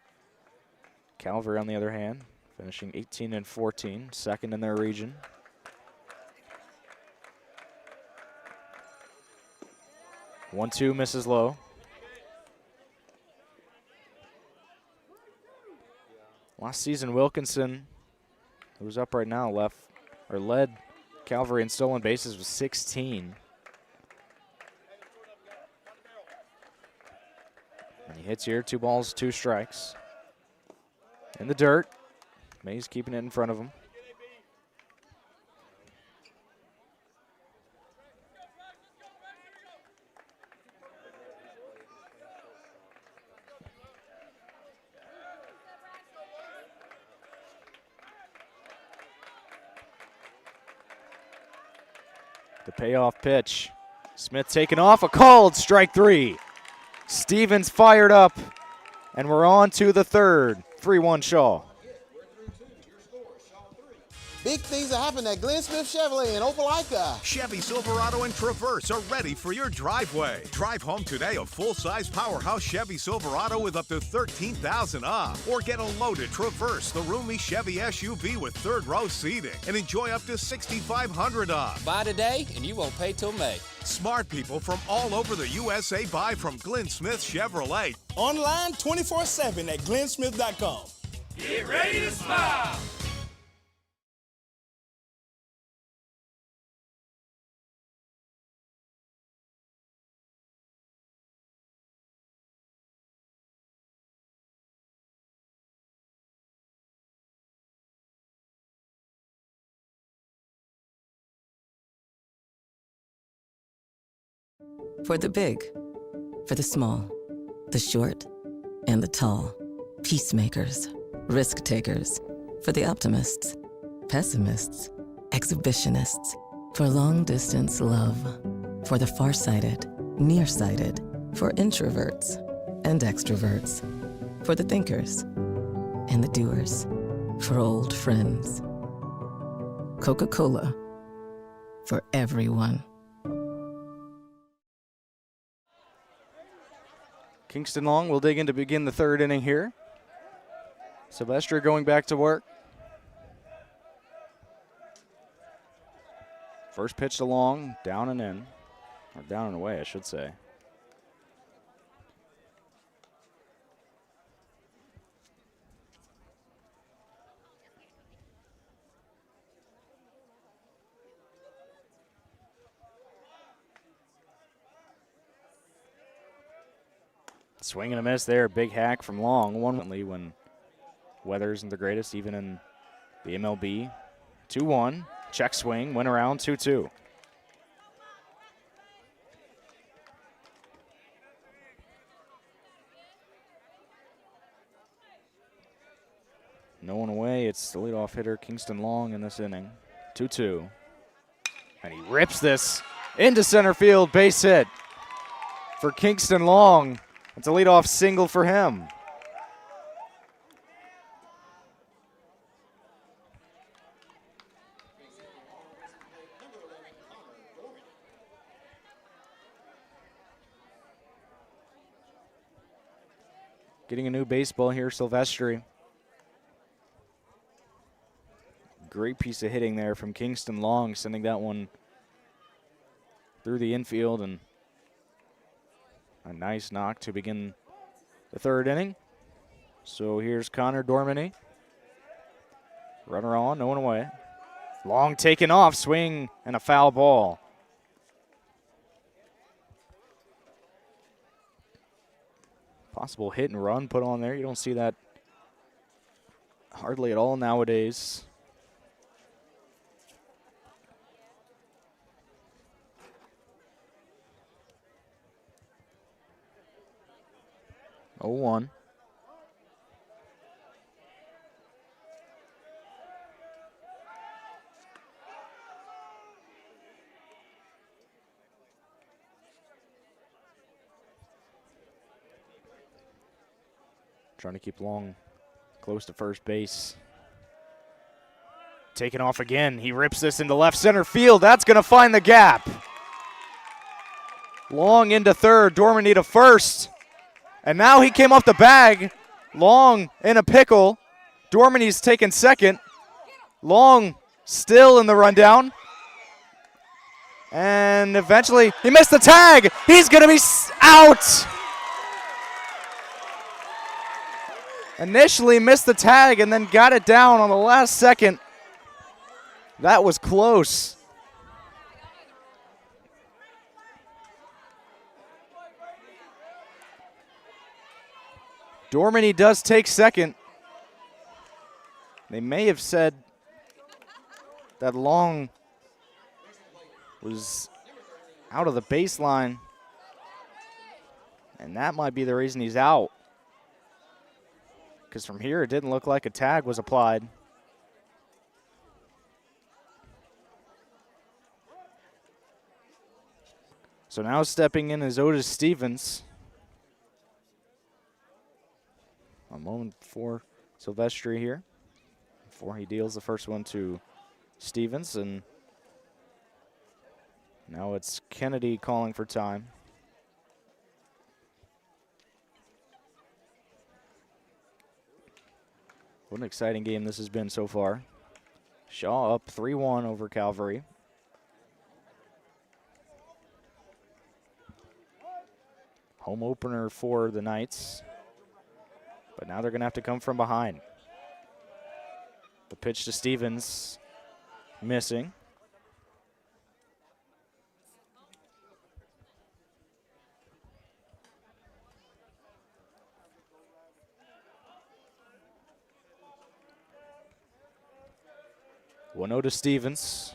Calvary, on the other hand, finishing 18-14, second in their region. One, two misses low. Last season, Wilkinson, who's up right now, led Calvary in stolen bases with 16. And he hits here, 2 balls, 2 strikes. In the dirt. Mays keeping it in front of him. The payoff pitch. Smith taken off, a called strike 3. Stevens fired up, and we're on to the third. 3-1 Shaw. Big things are happening at Glenn Smith Chevrolet in Opelika. Chevy Silverado and Traverse are ready for your driveway. Drive home today a full-size powerhouse Chevy Silverado with up to $13,000 off. Or get a loaded Traverse, the roomy Chevy SUV with third-row seating, and enjoy up to $6,500 off. Buy today and you won't pay till May. Smart people from all over the USA buy from Glenn Smith Chevrolet. Online 24/7 at glennsmith.com. Get ready to smile. For the big, for the small, the short, and the tall. Peacemakers, risk takers. For the optimists, pessimists, exhibitionists. For long distance love. For the farsighted, nearsighted. For introverts and extroverts. For the thinkers and the doers. For old friends. Coca-Cola. For everyone. Kingston Long will dig in to begin the third inning here. Sylvester going back to work. First pitch to Long, down and in. Or down and away, I should say. Swing and a miss there. Big hack from Long. When weather isn't the greatest, even in the MLB. 2-1. Check swing. Went around 2-2. No one away. It's the leadoff hitter, Kingston Long, in this inning. 2-2. And he rips this into center field. Base hit for Kingston Long. It's a leadoff single for him. Getting a new baseball here, Silvestri. Great piece of hitting there from Kingston Long, sending that one through the infield, and a nice knock to begin the third inning. So here's Connor Dormany. Runner on, no one away. Long taken off, swing, and a foul ball. Possible hit and run put on there. You don't see that hardly at all nowadays. Oh, 1. Trying to keep Long close to first base. Taking off again. He rips this into left center field. That's going to find the gap. Long into third. Dormany to first. And now he came off the bag. Long in a pickle. Dormany's taking second. Long still in the rundown. And eventually he missed the tag. He's going to be out. Initially missed the tag and then got it down on the last second. That was close. Dormany does take second. They may have said that Long was out of the baseline, and that might be the reason he's out. Because from here, it didn't look like a tag was applied. So now stepping in is Otis Stevens. A moment for Silvestri here, before he deals the first one to Stevens. And now it's Kennedy calling for time. What an exciting game this has been so far. Shaw up 3-1 over Calvary. Home opener for the Knights. But now they're going to have to come from behind. The pitch to Stevens, missing. One to Stevens.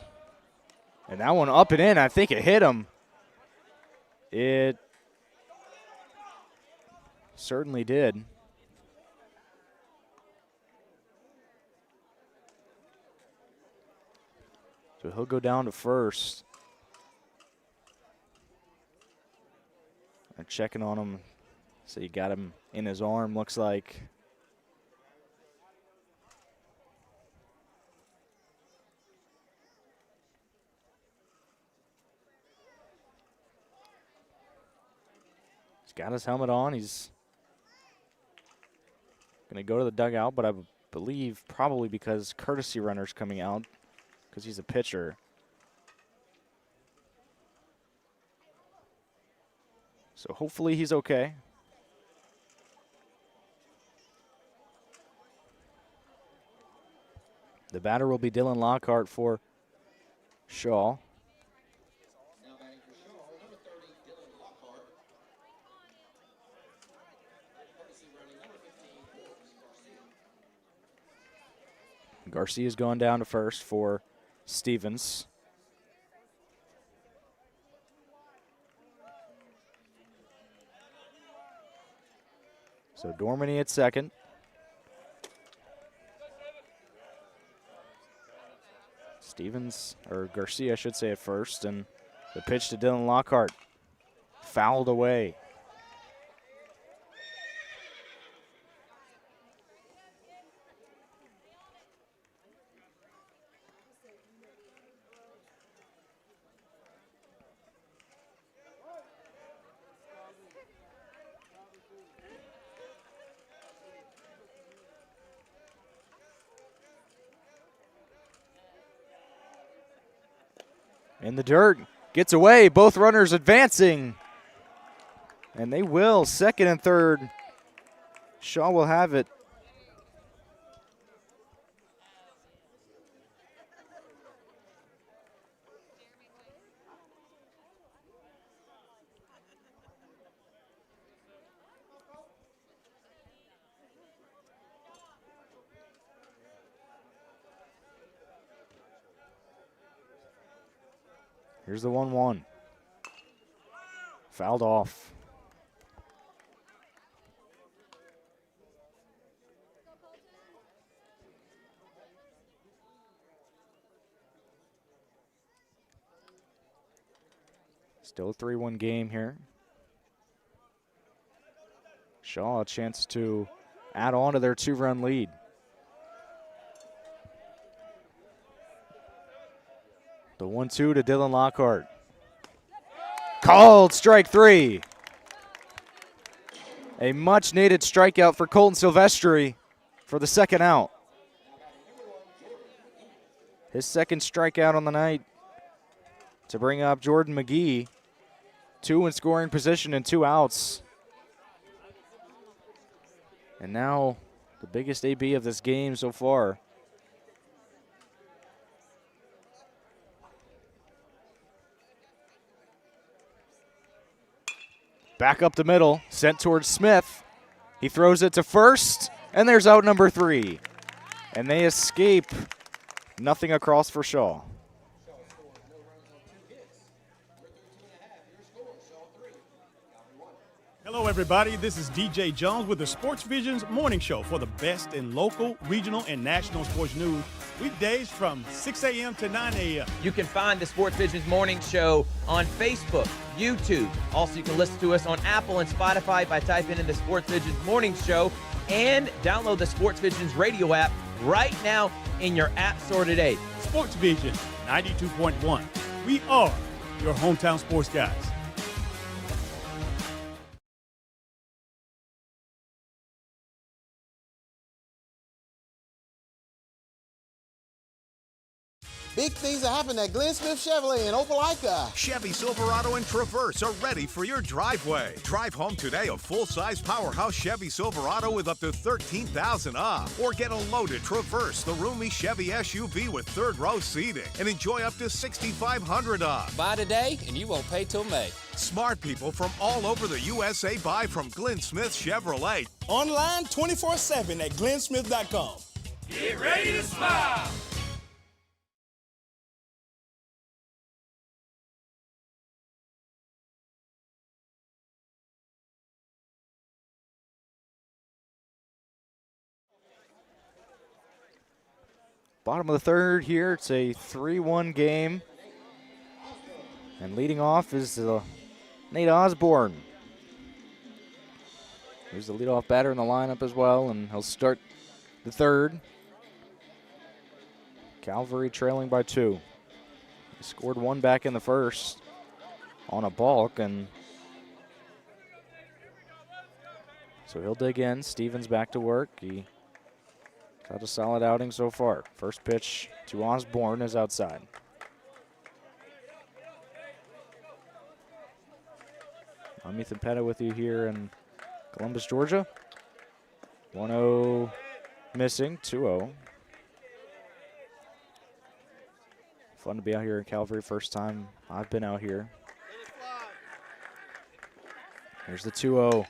And that one up and in. I think it hit him. It certainly did. So he'll go down to first. They're checking on him. So he got him in his arm, looks like. He's got his helmet on. He's going to go to the dugout, but I believe probably because courtesy runner's coming out because he's a pitcher. So hopefully he's okay. The batter will be Dylan Lockhart for Shaw. Now batting for Shaw, number 30, Dylan Lockhart. Courtesy running number 15, Garcia. Garcia's gone down to first for Stevens. So Dormany at second. Stevens, or Garcia, I should say, at first. And the pitch to Dylan Lockhart. Fouled away. In the dirt, gets away, both runners advancing. And they will, second and third. Shaw will have it. Here's the 1-1. Fouled off. Still a 3-1 game here. Shaw a chance to add on to their 2-run lead. The 1-2 to Dylan Lockhart. Called strike 3. A much-needed strikeout for Colton Silvestri for the second out. His second strikeout on the night to bring up Jordan McGee. 2 in scoring position and 2 outs. And now the biggest AB of this game so far. Back up the middle, sent towards Smith. He throws it to first, and there's out number 3. And they escape. Nothing across for Shaw. Hello, everybody. This is DJ Jones with the Sports Visions Morning Show for the best in local, regional, and national sports news. Weekdays from 6 a.m. to 9 a.m. You can find the Sports Visions Morning Show on Facebook, YouTube. Also, you can listen to us on Apple and Spotify by typing in the Sports Visions Morning Show, and download the Sports Visions radio app right now in your app store today. Sports Vision 92.1. We are your hometown sports guys. Big things are happening at Glenn Smith Chevrolet in Opelika. Chevy Silverado and Traverse are ready for your driveway. Drive home today a full-size powerhouse Chevy Silverado with up to $13,000 off. Or get a loaded Traverse, the roomy Chevy SUV with third-row seating, and enjoy up to $6,500 off. Buy today and you won't pay till May. Smart people from all over the USA buy from Glenn Smith Chevrolet. Online 24/7 at glennsmith.com. Get ready to smile. Bottom of the third here. It's a 3-1 game. And leading off is Nate Osborne. He's the leadoff batter in the lineup as well, and he'll start the third. Calvary trailing by 2. He scored 1 back in the first on a balk, and so he'll dig in. Stevens back to work. He got a solid outing so far. First pitch to Osborne is outside. I'm Ethan Petta with you here in Columbus, Georgia. 1-0 missing, 2-0. Fun to be out here in Calvary. First time I've been out here. Here's the 2-0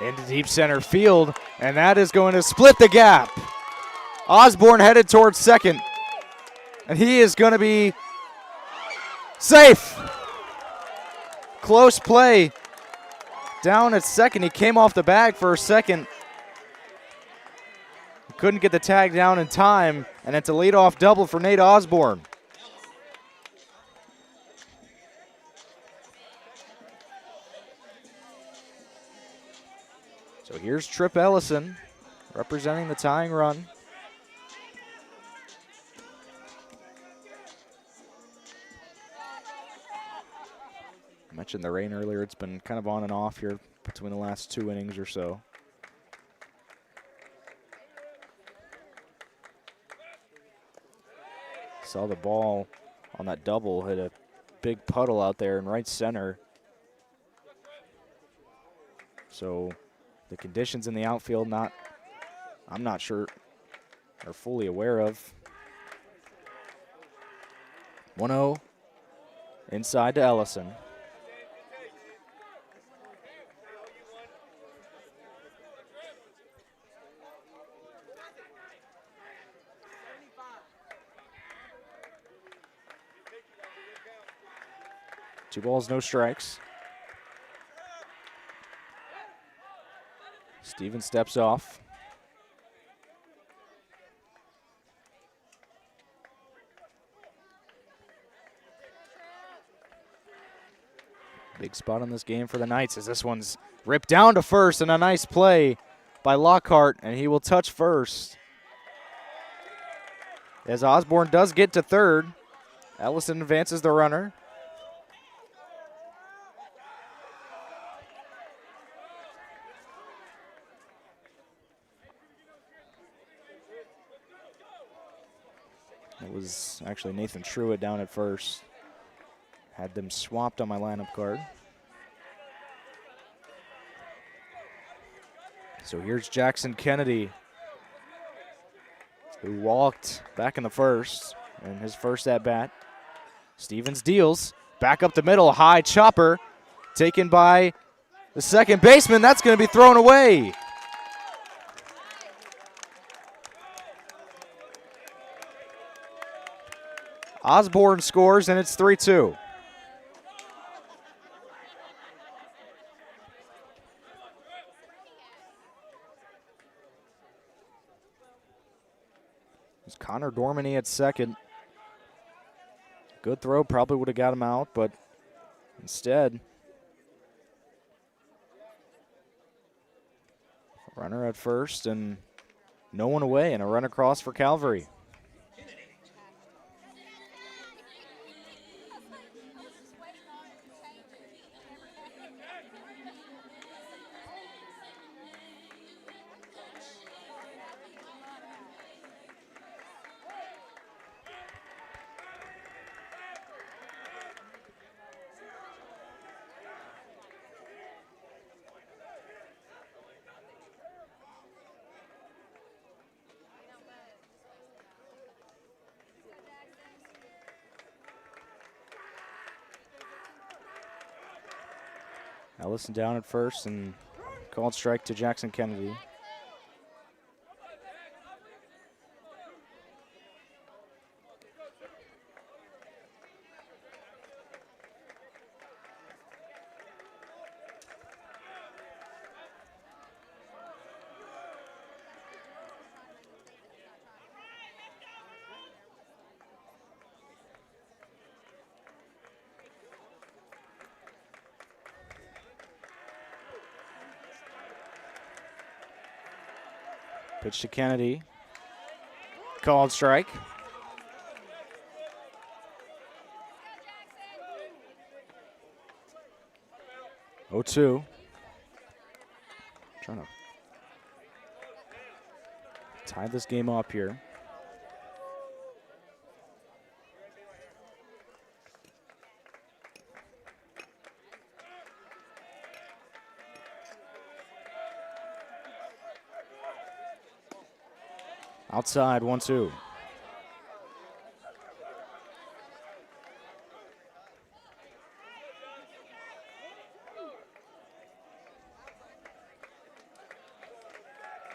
into deep center field, and that is going to split the gap. Osborne headed towards second, and he is going to be safe. Close play down at second. He came off the bag for a second. Couldn't get the tag down in time, and it's a leadoff double for Nate Osborne. So here's Trip Ellison representing the tying run. I mentioned the rain earlier. It's been kind of on and off here between the last 2 innings or so. Saw the ball on that double hit a big puddle out there in right center. So the conditions in the outfield, I'm not sure, are fully aware of. 1-0 inside to Ellison. Two balls, no strikes. Steven steps off. Big spot on this game for the Knights as this one's ripped down to first, and a nice play by Lockhart, and he will touch first. As Osborne does get to third, Ellison advances the runner. It was actually Nathan Truitt down at first. Had them swapped on my lineup card. So here's Jackson Kennedy, who walked back in the first in his first at-bat. Stevens deals, back up the middle, high chopper, taken by the second baseman. That's going to be thrown away. Osborne scores, and it's 3-2. It's Connor Dormany at second. Good throw, probably would have got him out, but instead, runner at first and no one away, and a run across for Calvary. Ellison down at first and called strike to Jackson Kennedy. Pitch to Kennedy. Called strike. Oh, 2. Trying to tie this game up here. Outside, 1-2.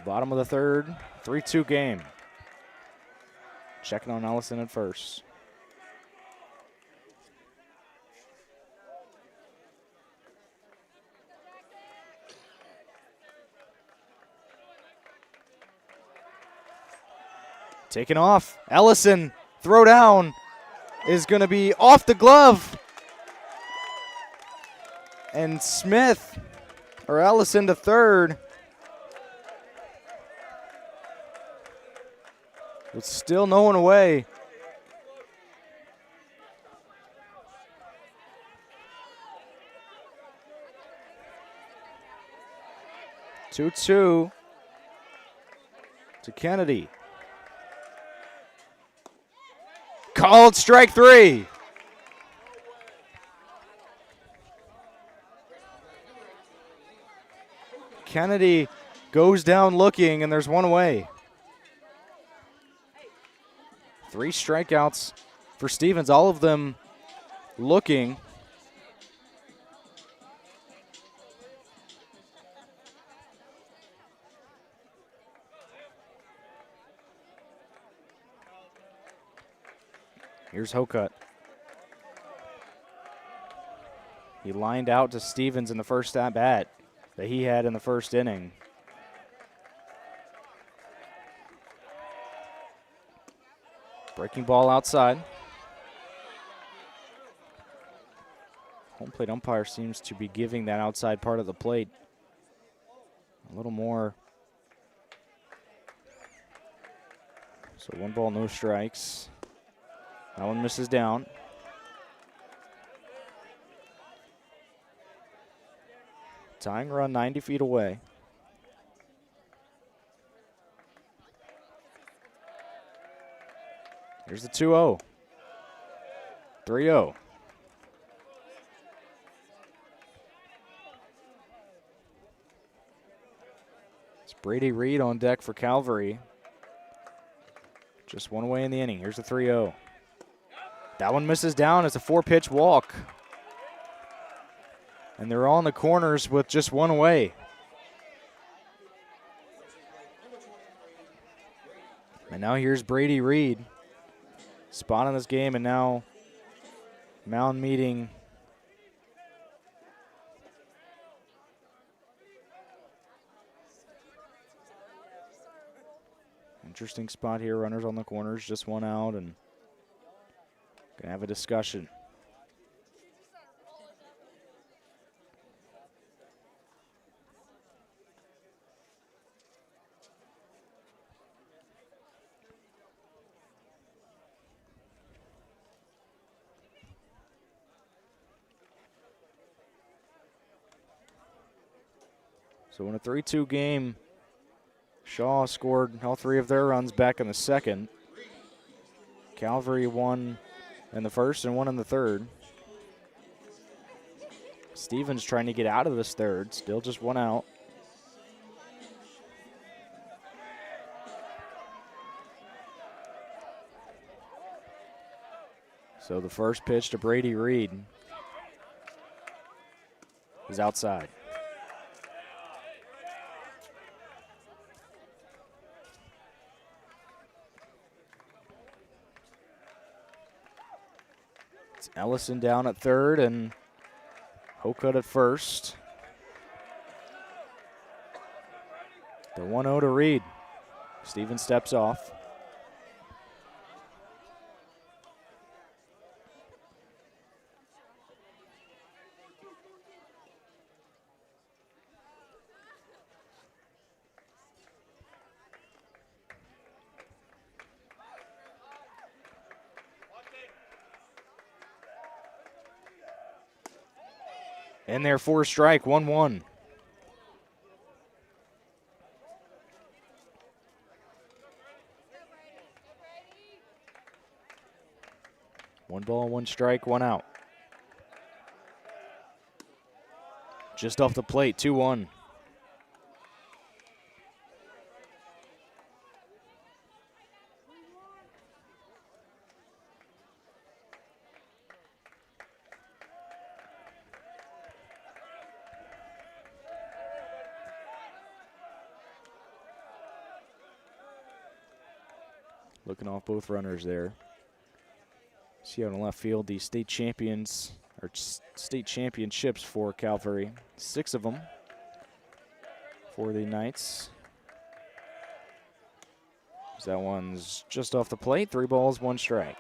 Bottom of the third, 3-2 game. Checking on Ellison at first. Taken off. Ellison, throw down, is going to be off the glove. And Smith, or Ellison to third. With still no one away. Two-two to Kennedy. Called strike 3. Kennedy goes down looking, and there's one away. 3 strikeouts for Stevens, all of them looking. Here's Hokut. He lined out to Stevens in the first at-bat that he had in the first inning. Breaking ball outside. Home plate umpire seems to be giving that outside part of the plate a little more So 1 ball, no strikes. That one misses down. Tying run 90 feet away. Here's the 2-0. 3-0. It's Brady Reed on deck for Calvary. Just one away in the inning. Here's the 3-0. That one misses down. It's a 4-pitch walk. And they're all in the corners with just one away. And now here's Brady Reed. Spot on this game, and now mound meeting. Interesting spot here. Runners on the corners, just one out, and gonna have a discussion. So in a 3-2 game, Shaw scored all 3 of their runs back in the second. Calvary won in the first and 1 in the third. Stevens trying to get out of this third, still just 1 out. So the first pitch to Brady Reed is outside. It's Ellison down at third and Hokut at first. The 1-0 to Reed. Stevens steps off. In there for a strike, 1-1. One ball, 1 strike, 1 out. Just off the plate, 2-1. Looking off both runners there. See out in left field, the state champions, or state championships for Calvary. 6 of them for the Knights. That one's just off the plate. 3 balls, 1 strike.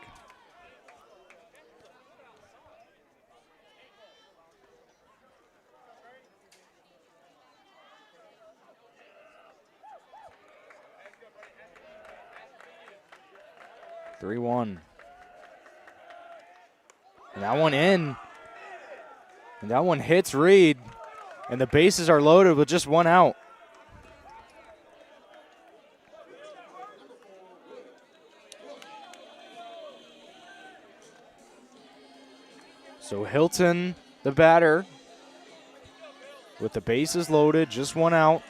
(3-1). And that one in. And that one hits Reed. And the bases are loaded with just 1 out. So Hilton, the batter, with the bases loaded, just 1 out.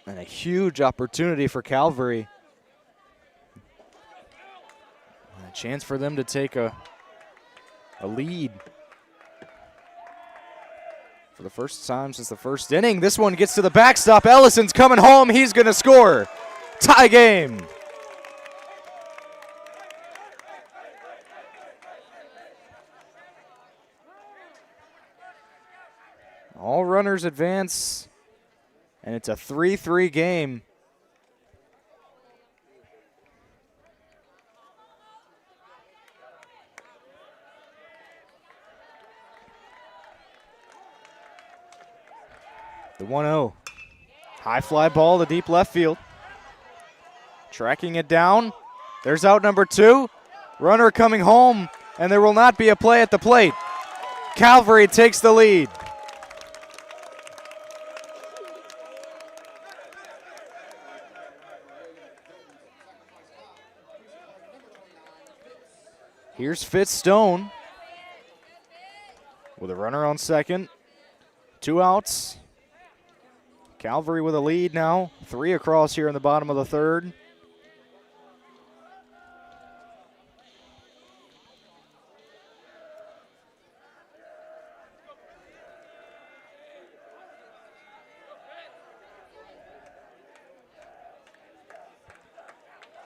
And a huge opportunity for Calvary. A chance for them to take a lead. For the first time since the first inning, this one gets to the backstop. Ellison's coming home. He's going to score. Tie game. All runners advance. And it's a 3-3 game. The 1-0. High fly ball to deep left field. Tracking it down. There's out number 2. Runner coming home, and there will not be a play at the plate. Calvary takes the lead. Here's Fitzstone with a runner on second. 2 outs. Calvary with a lead now. 3 across here in the bottom of the third.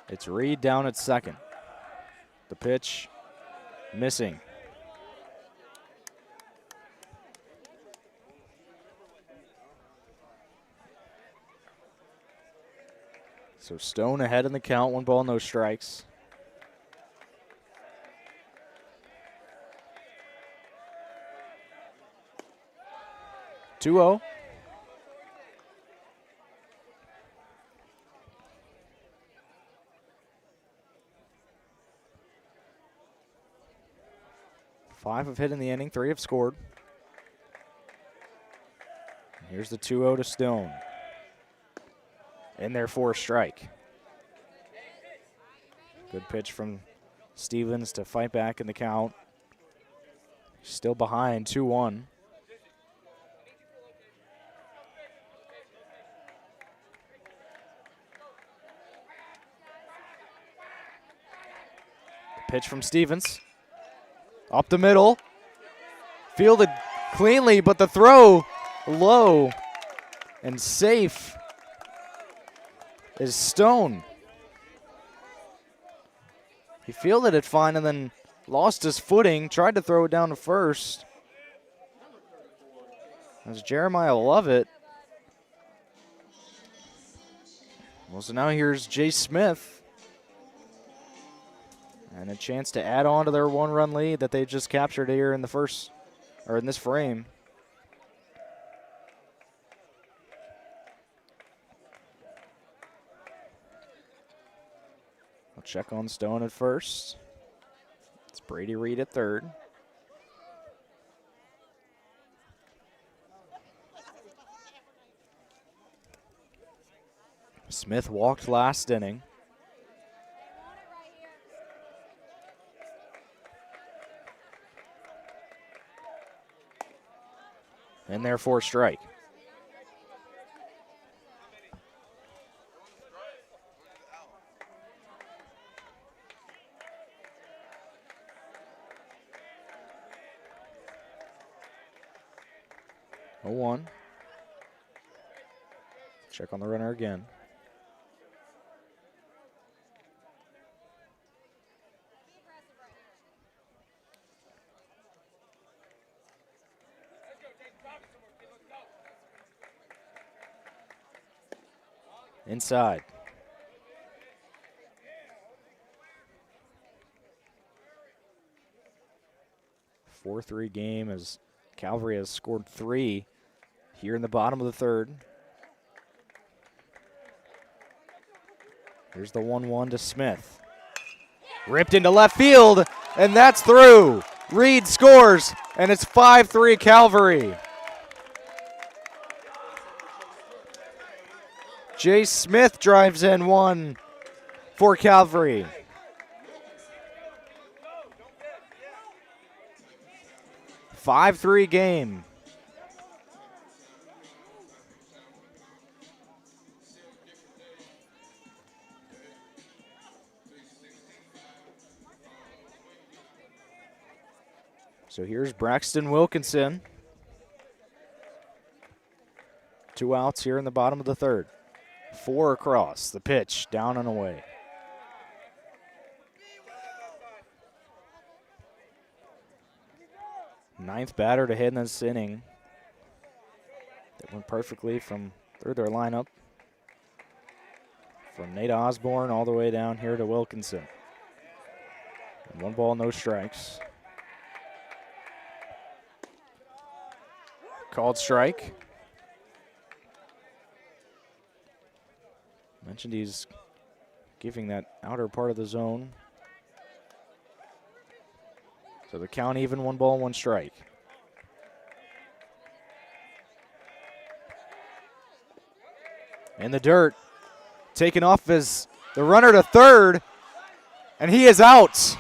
It's Reed down at second. The pitch missing. So Stone ahead in the count, 1 ball, no strikes. Two-0. Five have hit in the inning, 3 have scored. Here's the 2-0 to Stone. In there for a strike. Good pitch from Stevens to fight back in the count. Still behind, 2-1. Pitch from Stevens. Up the middle. Fielded cleanly, but the throw low and safe is Stone. He fielded it fine and then lost his footing, tried to throw it down to first. As Jeremiah Lovett. Well, so now here's Jay Smith. And a chance to add on to their 1-run lead that they just captured here in the first, or in this frame. I'll check on Stone at first. It's Brady Reed at third. Smith walked last inning. And there for a strike. Oh, 1. Check on the runner again. Inside. 4-3 game as Calvary has scored 3 here in the bottom of the third. Here's the 1-1 to Smith. Ripped into left field, and that's through. Reed scores, and it's 5-3 Calvary. Jay Smith drives in 1 for Calvary. "5-3 game. So here's Braxton Wilkinson. 2 outs here in the bottom of the third. 4 across. The pitch down and away. Ninth batter to hit in this inning. That went perfectly from through their lineup. From Nate Osborne all the way down here to Wilkinson. And 1 ball, no strikes. Called strike. Mentioned he's giving that outer part of the zone. So the count even, 1 ball, 1 strike. In the dirt, taken off as the runner to third, and he is out.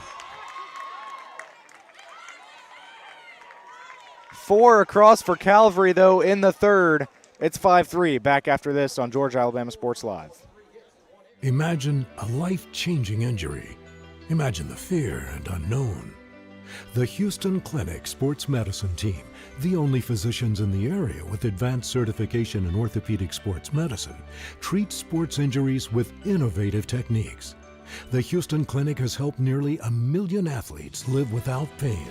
4 across for Calvary, though, in the third. It's 5-3. Back after this on Georgia Alabama Sports Live. Imagine a life-changing injury. Imagine the fear and unknown. The Houston Clinic Sports Medicine Team, the only physicians in the area with advanced certification in orthopedic sports medicine, treats sports injuries with innovative techniques. The Houston Clinic has helped nearly 1 million athletes live without pain.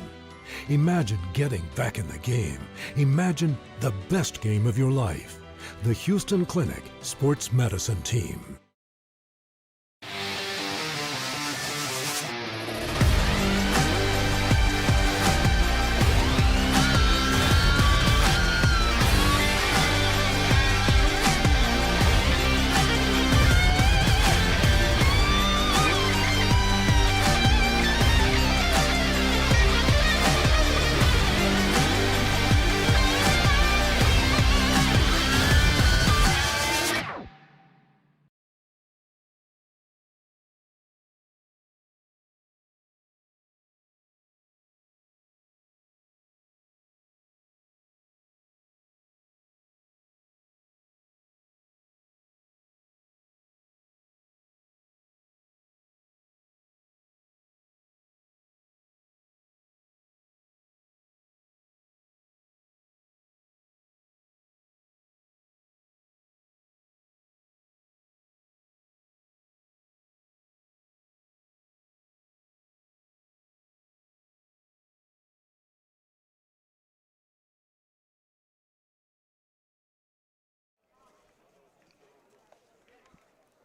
Imagine getting back in the game. Imagine the best game of your life. The Houston Clinic Sports Medicine Team.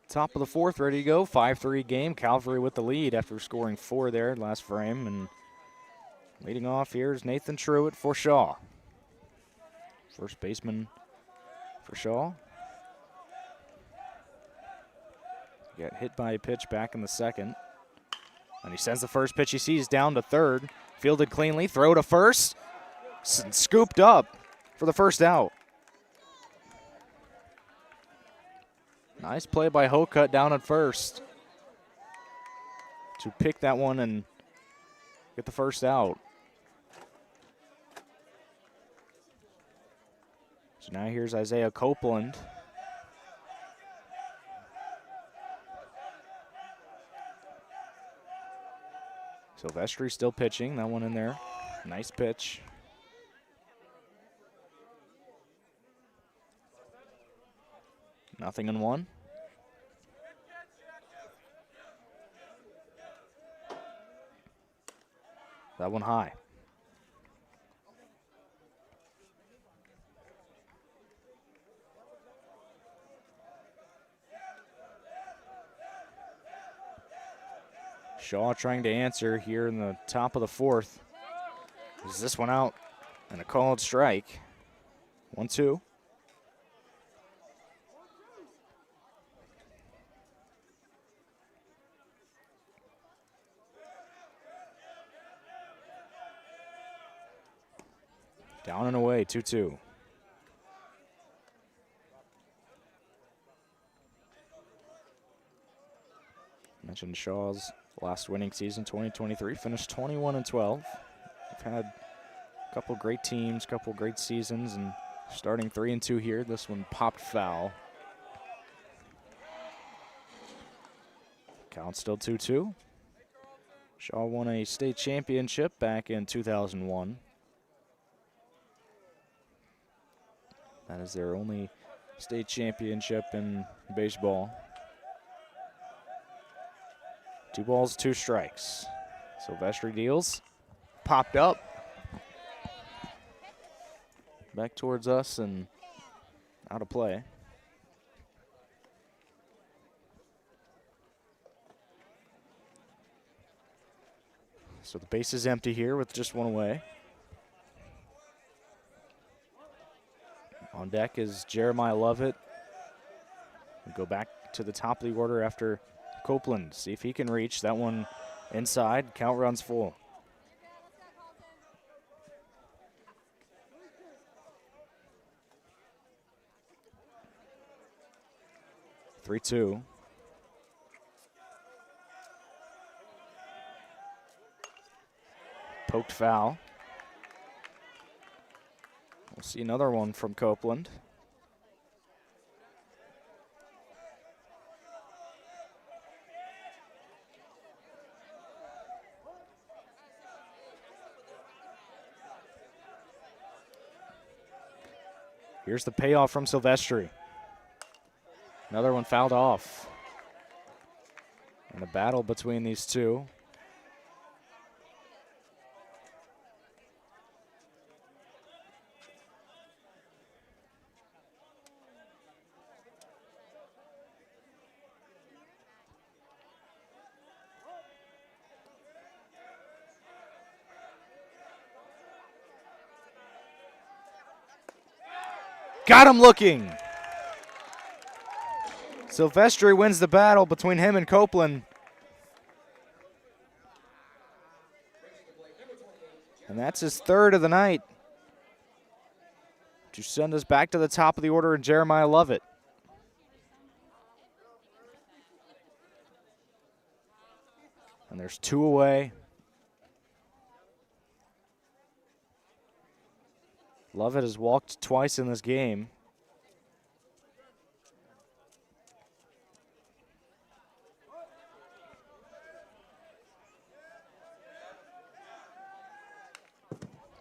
Top of the fourth, ready to go. 5-3 game. Calvary with the lead after scoring 4 there last frame. And leading off here is Nathan Truitt for Shaw. First baseman for Shaw. Got hit by a pitch back in the second. And he sends the first pitch he sees down to third. Fielded cleanly. Throw to first. Scooped up for the first out. Nice play by Hokut down at first to pick that one and get the first out. So now here's Isaiah Copeland. Silvestri still pitching. That one in there. Nice pitch. Nothing in one. That one high. Shaw trying to answer here in the top of the fourth. Is this one out? And a called strike. 1-2. Down and away, 2-2. Mentioned Shaw's last winning season, 2023, finished 21-12. We've had a couple great teams, couple great seasons, and starting 3-2 here. This one popped foul. Count still 2-2. Shaw won a state championship back in 2001. That is their only state championship in baseball. 2 balls, 2 strikes. Silvestri deals. Popped up. Back towards us and out of play. So the base is empty here with just one away. On deck is Jeremiah Lovett. We go back to the top of the order after Copeland. See if he can reach that one inside. Count runs full. Three-two. Poked foul. We'll see another one from Copeland. Here's the payoff from Silvestri. Another one fouled off. And a battle between these two. Got him looking. Silvestri wins the battle between him and Copeland. And that's his third of the night. To send us back to the top of the order, and Jeremiah Lovett. And there's two away. Lovett has walked twice in this game.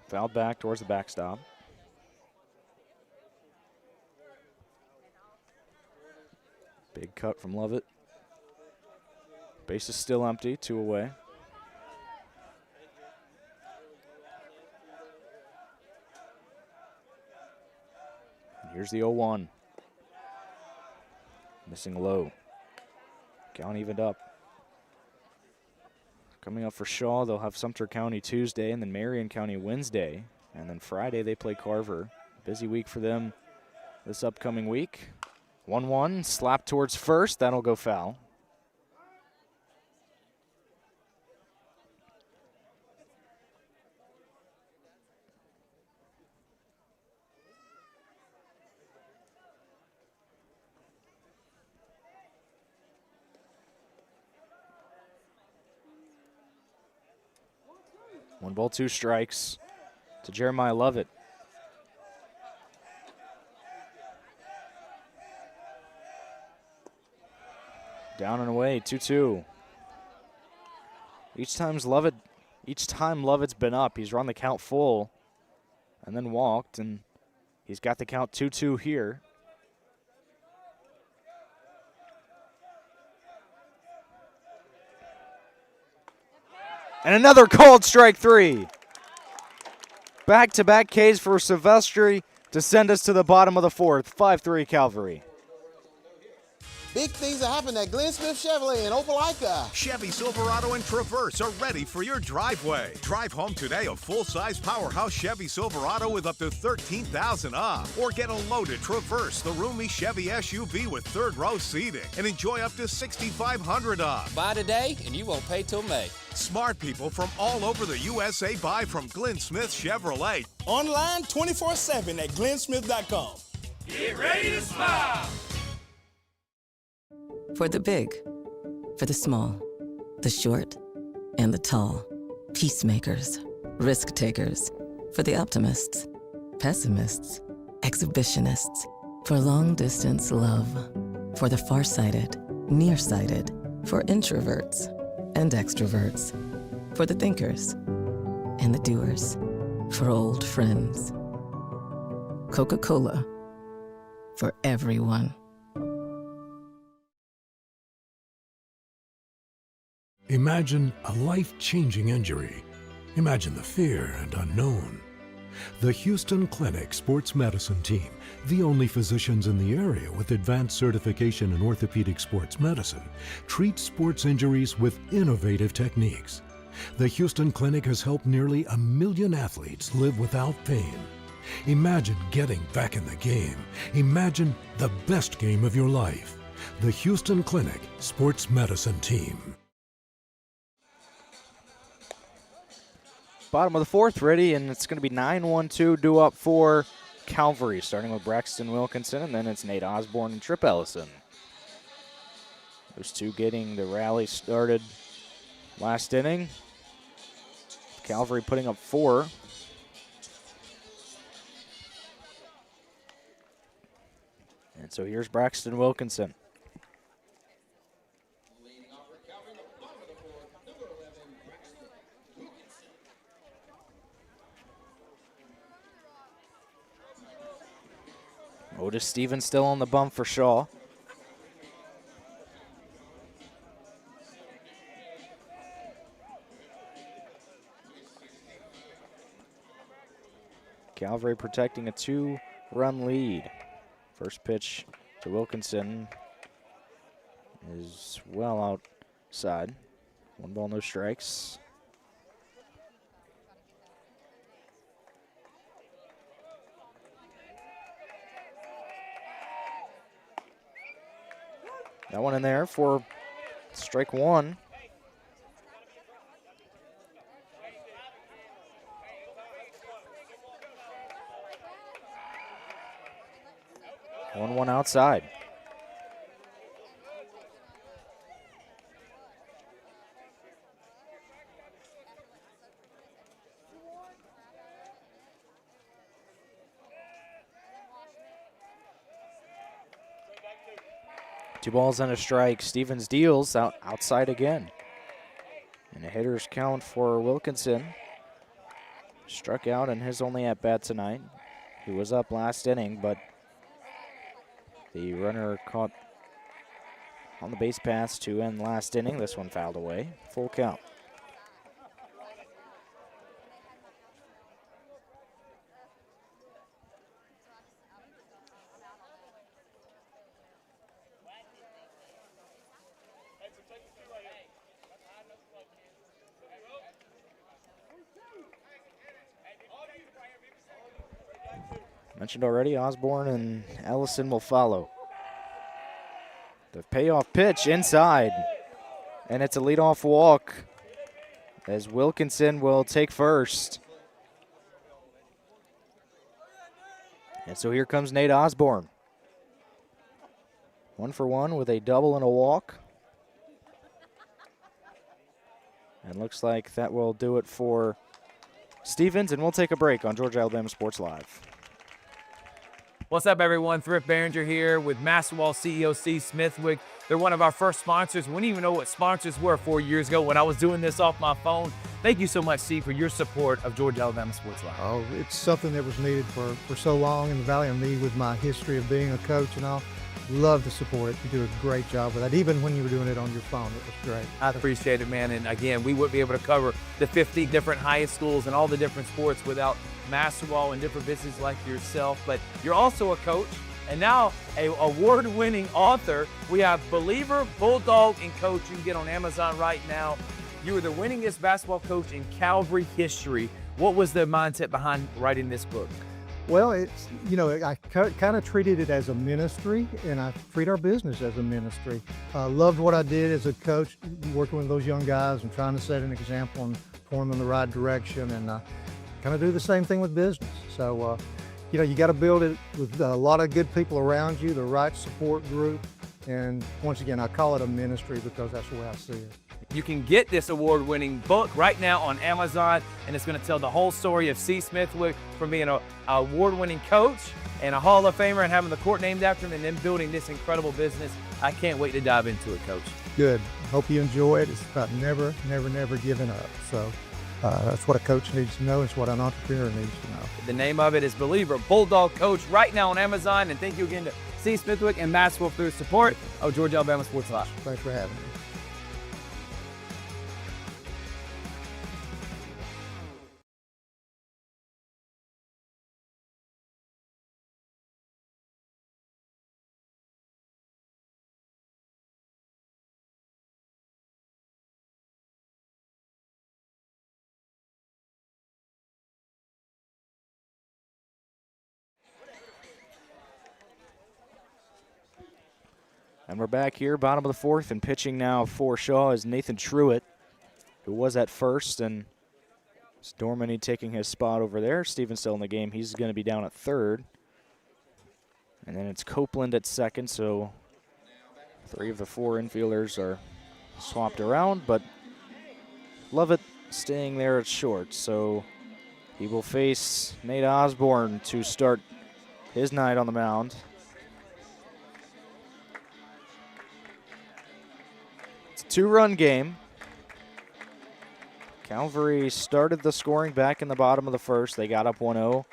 Fouled back towards the backstop. Big cut from Lovett. Base is still empty, two away. Here's the 0-1. Missing low. Count evened up. Coming up for Shaw, they'll have Sumter County Tuesday and then Marion County Wednesday. And then Friday they play Carver. Busy week for them this upcoming week. 1-1, slap towards first. That'll go foul. One ball, two strikes to Jeremiah Lovett. Down and away, 2-2. Each time Lovett's been up, he's run the count full and then walked, and he's got the count 2-2 here. And another called strike three. Back-to-back Ks for Silvestri to send us to the bottom of the fourth. 5-3 Calvary. Big things are happening at Glenn Smith Chevrolet in Opelika. Chevy Silverado and Traverse are ready for your driveway. Drive home today a full-size powerhouse Chevy Silverado with up to $13,000 off. Or get a loaded Traverse, the roomy Chevy SUV with third-row seating, and enjoy up to $6,500 off. Buy today and you won't pay till May. Smart people from all over the USA buy from Glenn Smith Chevrolet. Online 24/7 at glensmith.com. Get ready to smile. For the big, for the small, the short, and the tall. Peacemakers, risk takers. For the optimists, pessimists, exhibitionists. For long distance love. For the farsighted, nearsighted. For introverts and extroverts. For the thinkers and the doers. For old friends. Coca-Cola. For everyone. Imagine a life-changing injury. Imagine the fear and unknown. The Houston Clinic Sports Medicine Team, the only physicians in the area with advanced certification in orthopedic sports medicine, treats sports injuries with innovative techniques. The Houston Clinic has helped nearly 1 million athletes live without pain. Imagine getting back in the game. Imagine the best game of your life. the Houston Clinic Sports Medicine Team. Bottom of the fourth ready, and it's going to be 9-1-2 due up for Calvary, starting with Braxton Wilkinson, and then it's Nate Osborne and Trip Ellison. Those two getting the rally started last inning. Calvary putting up 4. And so here's Braxton Wilkinson. Otis Stevens still on the bump for Shaw. Calvary protecting a 2-run lead. First pitch to Wilkinson is well outside. 1 ball, no strikes. That one in there for strike 1. One outside. Two balls and a strike. Stevens deals outside again. And a hitter's count for Wilkinson. Struck out in his only at-bat tonight. He was up last inning, but the runner caught on the base paths to end last inning. This one fouled away. Full count. Mentioned already, Osborne and Ellison will follow. The payoff pitch inside, and it's a leadoff walk as Wilkinson will take first. And so here comes Nate Osborne. 1 for 1 with a double and a walk. And looks like that will do it for Stevens, and we'll take a break on Georgia Alabama Sports Live. What's up, everyone? Thrift Behringer here with Masterwall CEO C. Smithwick. They're one of our first sponsors. We didn't even know what sponsors were 4 years ago when I was doing this off my phone. Thank you so much, Steve, for your support of Georgia Alabama Sports Live. Oh, it's something that was needed for so long in the Valley, and me with my history of being a coach and all. Love to support it. You do a great job with that. Even when you were doing it on your phone, it was great. I appreciate it, man. And again, we wouldn't be able to cover the 50 different high schools and all the different sports without Masterwall and different businesses like yourself. But you're also a coach and now a award-winning author. We have Believer, Bulldog, and Coach. You can get on Amazon right now. You were the winningest basketball coach in Calvary history. What was the mindset behind writing this book? Well, it's, I kind of treated it as a ministry, and I treat our business as a ministry. Loved what I did as a coach, working with those young guys and trying to set an example and point them in the right direction, and kind of do the same thing with business. So, you got to build it with a lot of good people around you, the right support group, and once again, I call it a ministry because that's the way I see it. You can get this award-winning book right now on Amazon, and it's going to tell the whole story of C. Smithwick from being an award-winning coach and a Hall of Famer and having the court named after him and then building this incredible business. I can't wait to dive into it, Coach. Good. Hope you enjoy it. It's about never giving up. So that's what a coach needs to know. It's what an entrepreneur needs to know. The name of it is Believer, Bulldog Coach, right now on Amazon. And thank you again to C. Smithwick and Maxwell for their support of Georgia Alabama Sports Live. Thanks for having me. And we're back here, bottom of the fourth, and pitching now for Shaw is Nathan Truitt, who was at first, and it's Dormany taking his spot over there. Steven's still in the game. He's going to be down at third. And then it's Copeland at second, so 3 of the 4 infielders are swapped around, but Lovett staying there at short. So he will face Nate Osborne to start his night on the mound. It's a 2-run game. Calvary started the scoring back in the bottom of the first. They got up 1-0.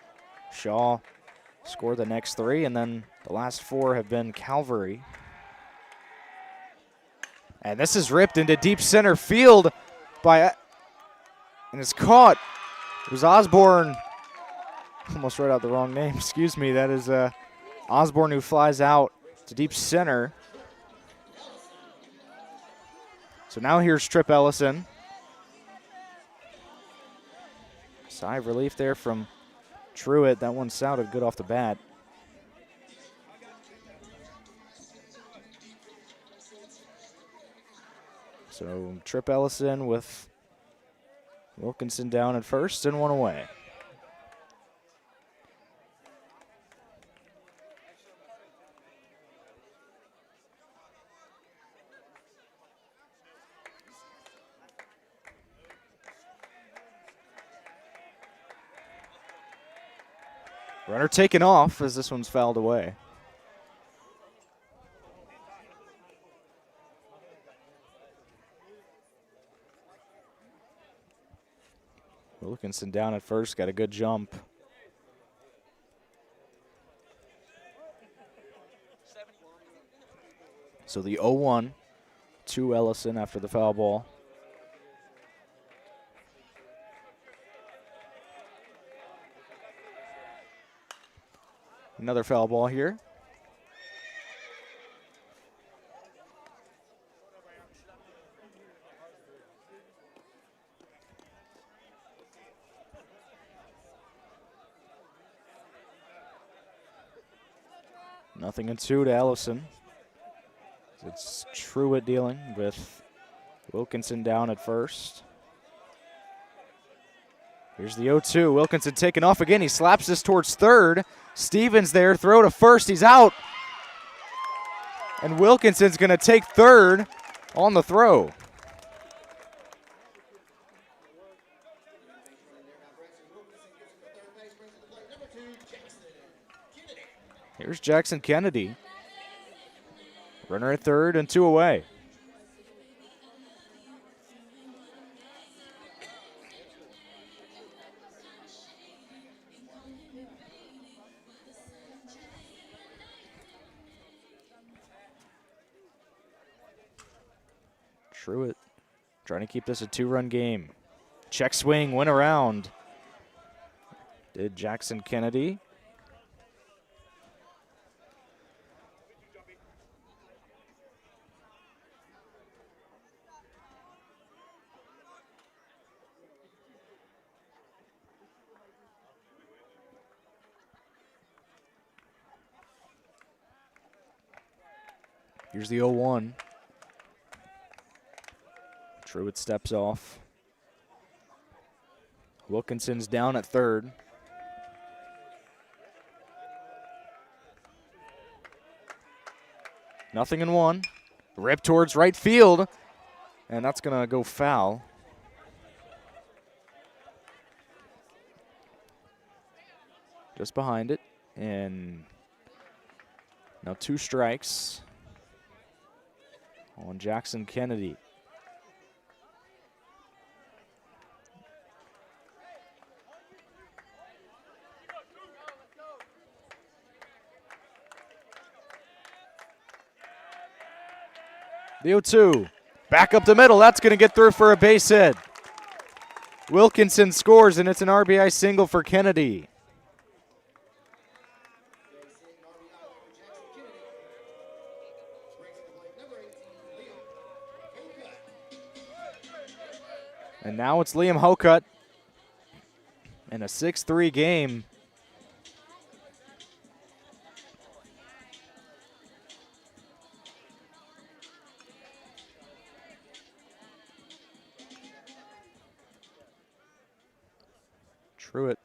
Shaw scored the next 3, and then the last 4 have been Calvary. And this is ripped into deep center field and it's caught. It was Osborne. Almost read out the wrong name. Excuse me. That is Osborne who flies out to deep center. So now here's Trip Ellison. Sigh of relief there from Truitt. That one sounded good off the bat. So Trip Ellison with Wilkinson down at first and 1 away. Runner taken off as this one's fouled away. Wilkinson down at first, got a good jump. So the 0-1 to Ellison after the foul ball. Another foul ball here. Nothing in 2 to Ellison. It's Truitt dealing with Wilkinson down at first. Here's the 0-2. Wilkinson taking off again. He slaps this towards third. Stevens there, throw to first. He's out. And Wilkinson's going to take third on the throw. Here's Jackson Kennedy. Runner at third and 2 away. Truitt trying to keep this a 2-run game. Check swing, went around. Did Jackson Kennedy. Here's the 0-1. Truitt steps off. Wilkinson's down at third. Nothing in 1. Rip towards right field. And that's going to go foul. Just behind it. And now 2 strikes on Jackson Kennedy. The 0-2. Back up the middle. That's going to get through for a base hit. Wilkinson scores, and it's an RBI single for Kennedy. And now it's Liam Hocutt in a 6-3 game. Pruitt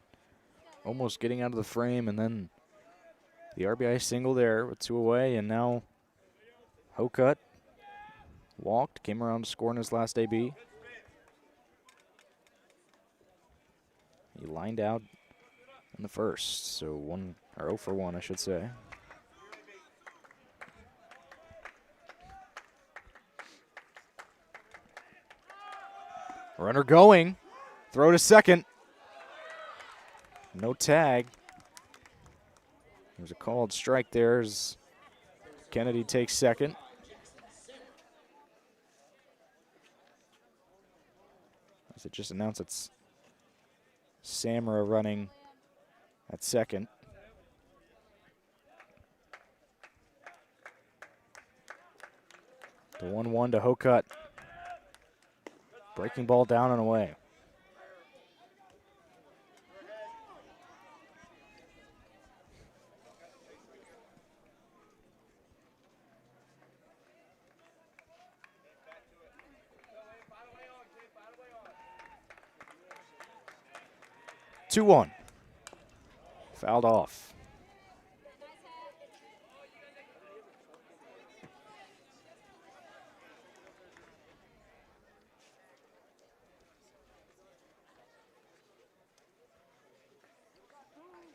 almost getting out of the frame, and then the RBI single there with 2 away, and now Hokut walked, came around to score in his last AB. He lined out in the first, so 0 for 1, I should say. Runner going, throw to second. No tag. There's a called strike there as Kennedy takes second. As it just announced, it's Samra running at second. The 1-1 to Hokut. Breaking ball down and away. Two one. Fouled off.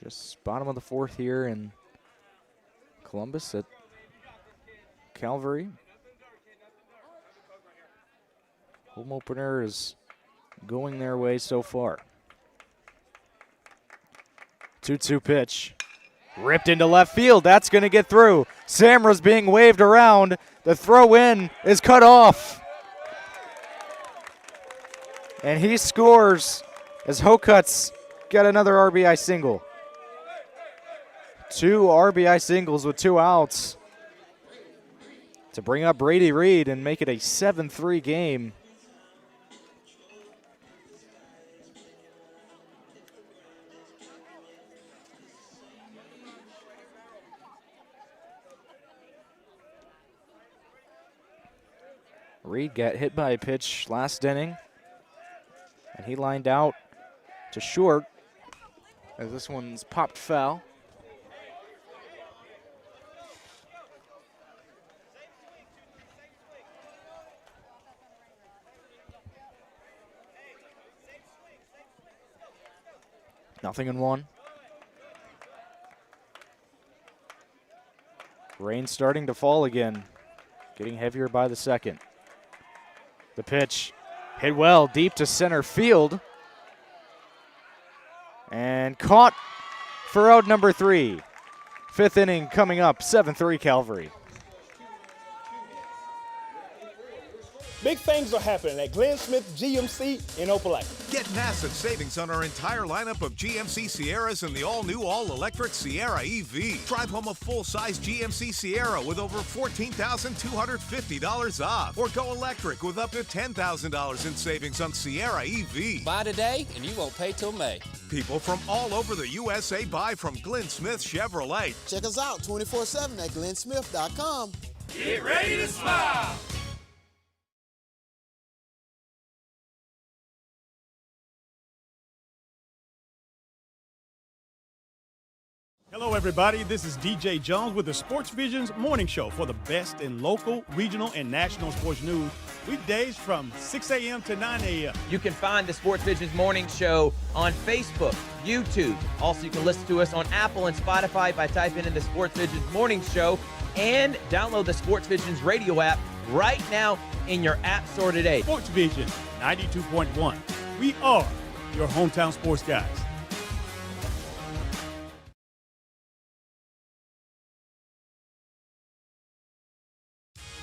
Just bottom of the fourth here in Columbus at Calvary. Home opener is going their way so far. 2-2 pitch. Ripped into left field. That's going to get through. Samra's being waved around. The throw in is cut off. And he scores as Hokut's got another RBI single. 2 RBI singles with 2 outs to bring up Brady Reed and make it a 7-3 game. Reed got hit by a pitch last inning, and he lined out to short as this one's popped foul. Nothing in one. Rain starting to fall again, getting heavier by the second. The pitch hit well deep to center field and caught for out number 3. 5th inning coming up, 7-3 Calvary. Big things are happening at Glenn Smith GMC in Opelika. Get massive savings on our entire lineup of GMC Sierras and the all-new, all-electric Sierra EV. Drive home a full-size GMC Sierra with over $14,250 off. Or go electric with up to $10,000 in savings on Sierra EV. Buy today and you won't pay till May. People from all over the USA buy from Glenn Smith Chevrolet. Check us out 24/7 at glennsmith.com. Get ready to smile. Hello, everybody. This is DJ Jones with the Sports Vision's morning show for the best in local, regional, and national sports news. Weekdays from 6 a.m. to 9 a.m. You can find the Sports Vision's morning show on Facebook, YouTube. Also, you can listen to us on Apple and Spotify by typing in the Sports Vision's morning show, and download the Sports Vision's radio app right now in your app store today. Sports Vision 92.1. We are your hometown sports guys.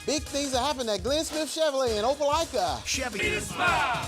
Big things are happening at Glenn Smith Chevrolet in Opelika. Chevy. Smile.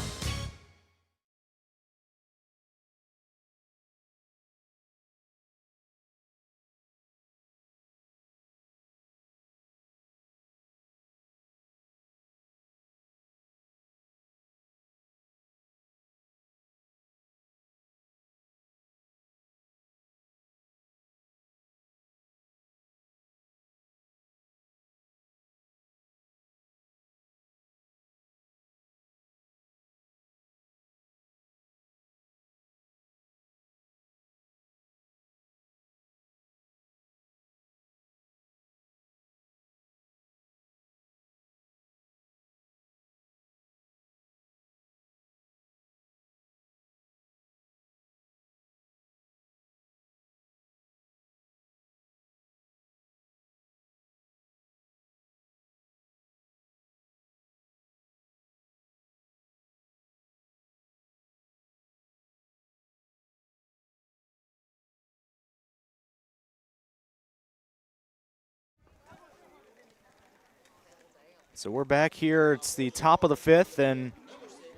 So we're back here. It's the top of the 5th, and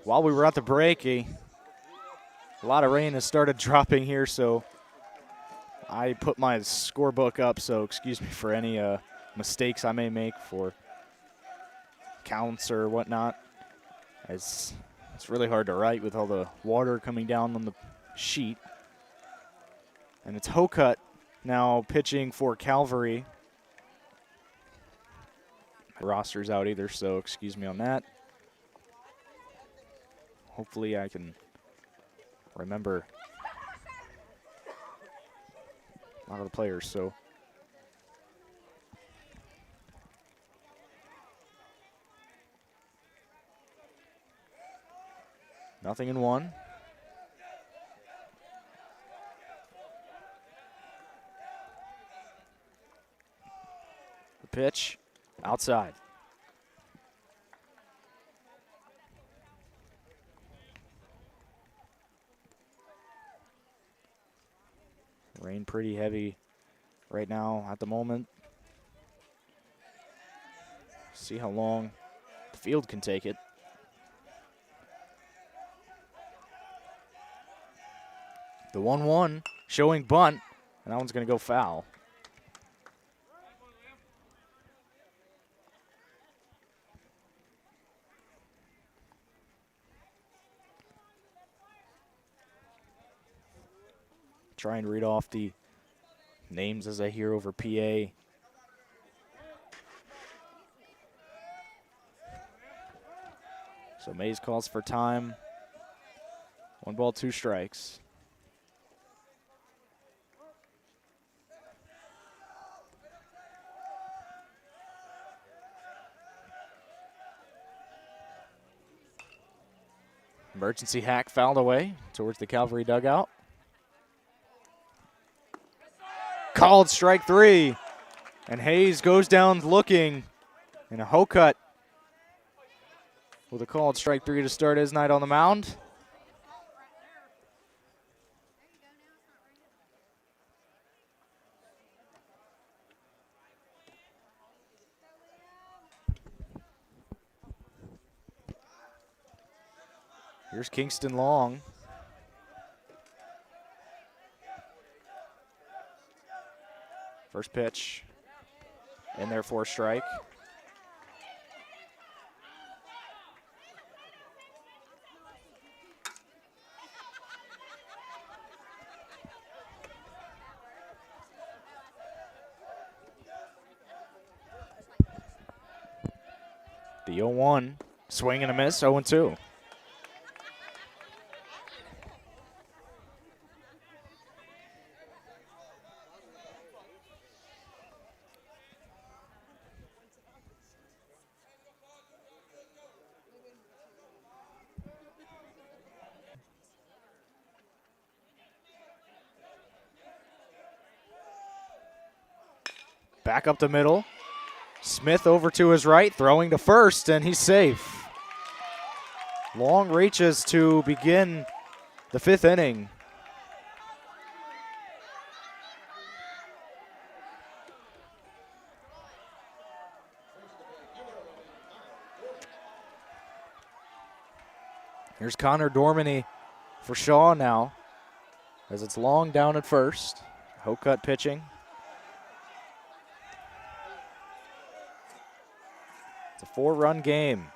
while we were at the break, a lot of rain has started dropping here, so I put my scorebook up, so excuse me for any mistakes I may make for counts or whatnot. It's really hard to write with all the water coming down on the sheet. And it's Hokut now pitching for Calvary. My roster's out either, so excuse me on that. Hopefully I can remember a lot of the players, so. Nothing in 1. The pitch outside. Rain pretty heavy right now at the moment. See how long the field can take it. The 1-1 showing bunt, and that one's going to go foul. Trying to read off the names as I hear over PA. So Mays calls for time. 1 ball, 2 strikes. Emergency hack fouled away towards the Calvary dugout. Called strike 3. And Hayes goes down looking. And a Hokut with a called strike 3 to start his night on the mound. Here's Kingston Long. First pitch in there for a strike. The 0-1, swing and a miss, 0-2. Back up the middle. Smith over to his right, throwing to first, and he's safe. Long reaches to begin the 5th inning. Here's Connor Dormany for Shaw now, as it's Long down at first. Hokut pitching. It's a 4-run game.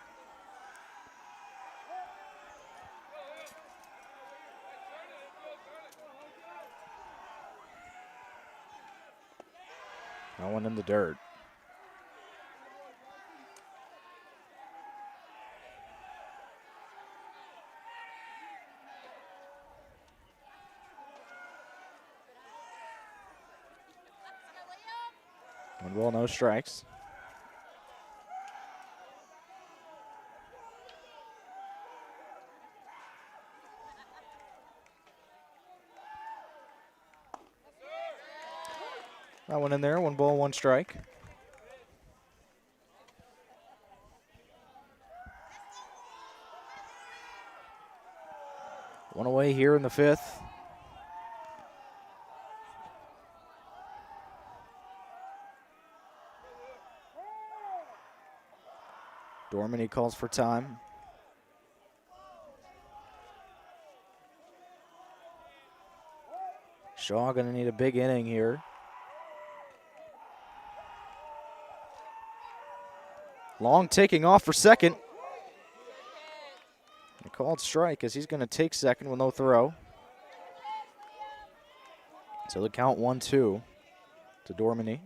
No one in the dirt. One ball, no strikes. That one in there, 1 ball, 1 strike. One away here in the 5th. Dormany calls for time. Shaw going to need a big inning here. Long taking off for second. A called strike as he's going to take second with no throw. So the count 1-2 to Dormany.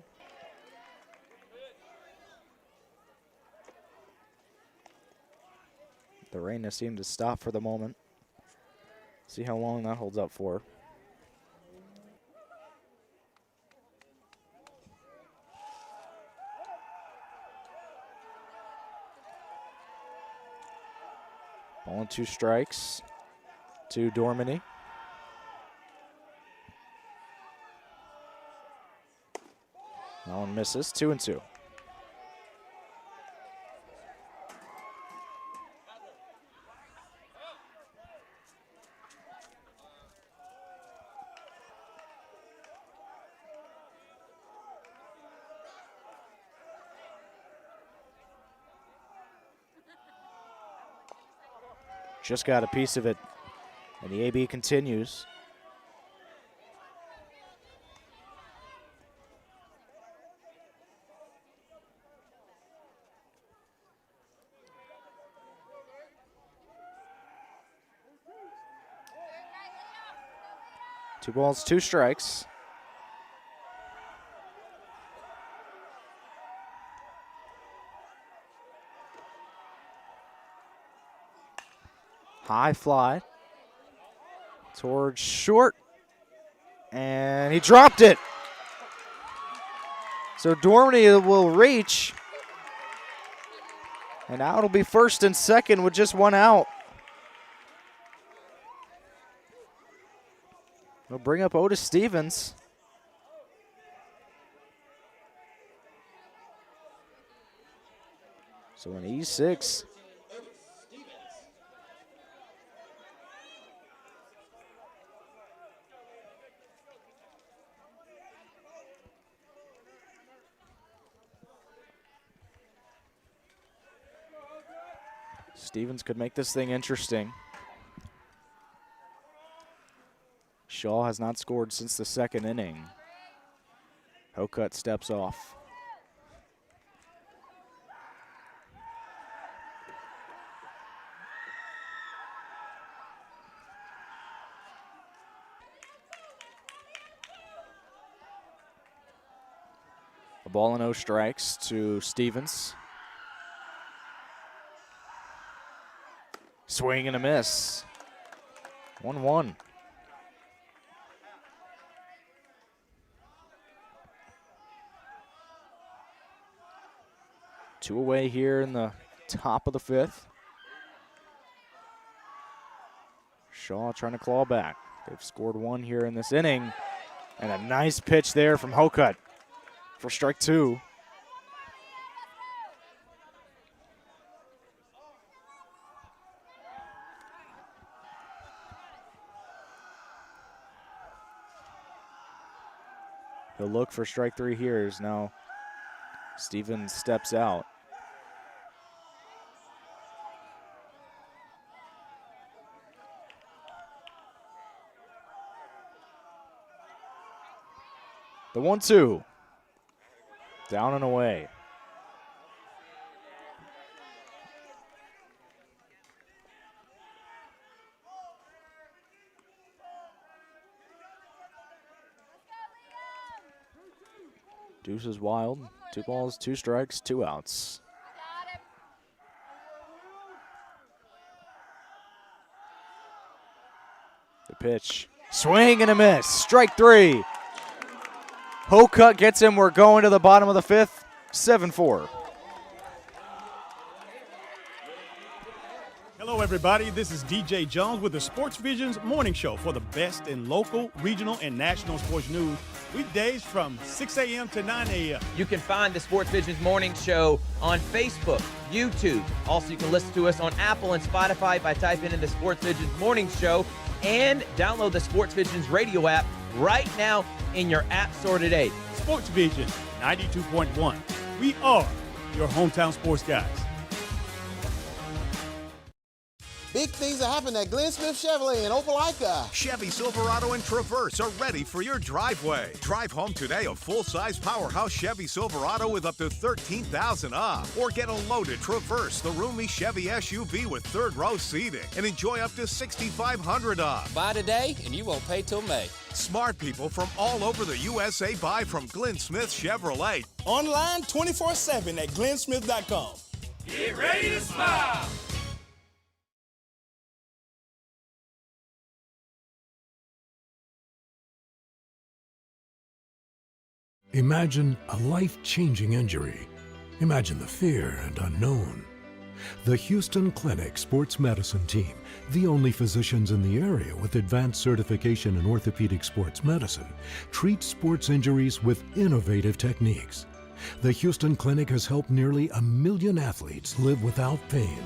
The rain has seemed to stop for the moment. See how long that holds up for. Ball and 2 strikes to Dormany. That one misses, 2-2. Just got a piece of it, and the AB continues. Two balls, 2 strikes. High fly towards short, and he dropped it. So Dormany will reach, and now it'll be first and second with just 1 out. We'll bring up Otis Stevens. So an E6. Stevens could make this thing interesting. Shaw has not scored since the 2nd inning. Hokut steps off. A ball and 0 strikes to Stevens. Swing and a miss. 1-1. Two away here in the top of the 5th. Shaw trying to claw back. They've scored 1 here in this inning. And a nice pitch there from Hokut for strike 2. He'll look for strike 3 here as now Stevens steps out. The 1-2. Down and away. Deuce is wild. 2 balls, 2 strikes, 2 outs. The pitch. Swing and a miss. Strike 3. Hokut gets him. We're going to the bottom of the 5th. 7-4. Hello, everybody. This is DJ Jones with the Sports Visions Morning Show for the best in local, regional, and national sports news. Weekdays from 6 a.m. to 9 a.m. You can find the Sports Visions Morning Show on Facebook, YouTube. Also, you can listen to us on Apple and Spotify by typing in the Sports Visions Morning Show, and download the Sports Visions radio app right now in your app store today. Sports Vision 92.1. We are your hometown sports guys. Big things are happening at Glenn Smith Chevrolet in Opelika. Chevy Silverado and Traverse are ready for your driveway. Drive home today a full-size powerhouse Chevy Silverado with up to $13,000 off. Or get a loaded Traverse, the roomy Chevy SUV with third-row seating, and enjoy up to $6,500 off. Buy today and you won't pay till May. Smart people from all over the USA buy from Glenn Smith Chevrolet. Online 24/7 at glennsmith.com. Get ready to smile. Imagine a life-changing injury. Imagine the fear and unknown. The Houston Clinic Sports Medicine Team, the only physicians in the area with advanced certification in orthopedic sports medicine, treats sports injuries with innovative techniques. The Houston Clinic has helped nearly 1 million athletes live without pain.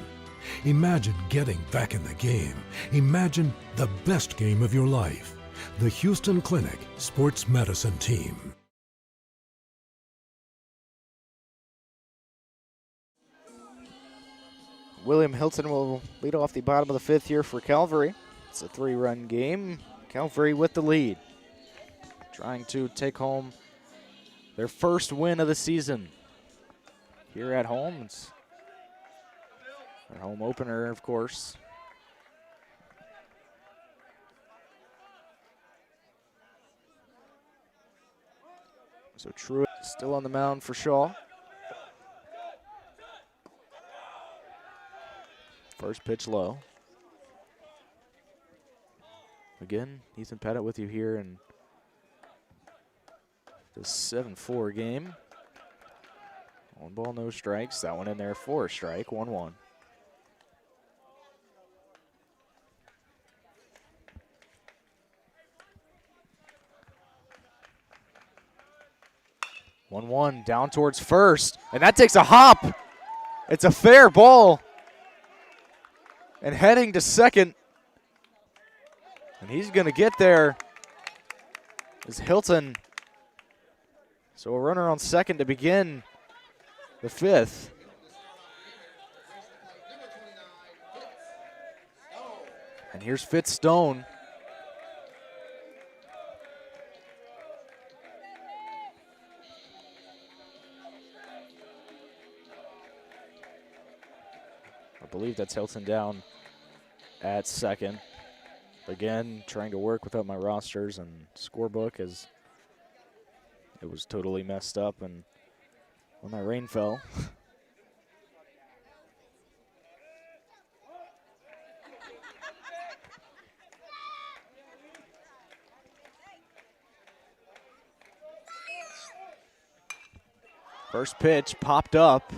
Imagine getting back in the game. Imagine the best game of your life. The Houston Clinic Sports Medicine Team. William Hilton will lead off the bottom of the fifth here for Calvary. It's a 3-run game. Calvary with the lead. Trying to take home their first win of the season. Here at home, it's their home opener, of course. So Truitt still on the mound for Shaw. First pitch low. Again, Ethan Pettit with you here in the 7-4 game. 1 ball, no strikes. That one in there for a strike, 1-1. One down towards first, and that takes a hop. It's a fair ball. And heading to second. And he's going to get there. Is Hilton. So a runner on second to begin the fifth. And here's Fitzstone. I believe that's Hilton down at second. Again, trying to work without my rosters and scorebook as it was totally messed up and when my rain fell. First pitch popped up.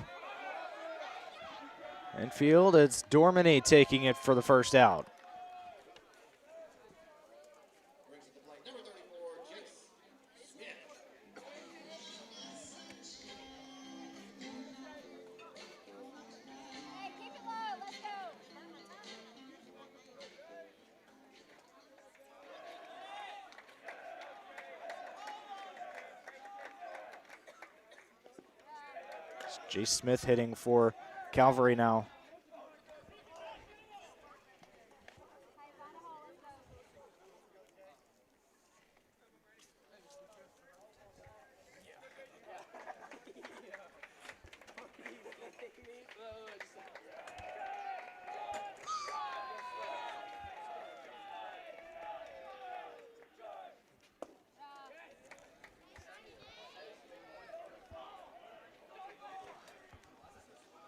Infield, it's Dormany taking it for the first out. Jay Smith hitting for Calvary now.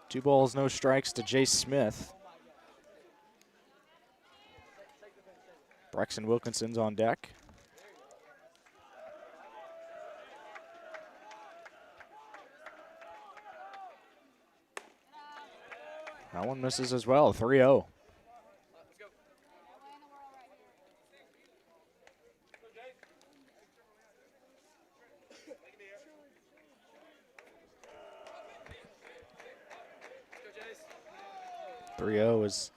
Two balls, no strikes to Jay Smith. Braxton Wilkinson's on deck. That one misses as well, 3-0. As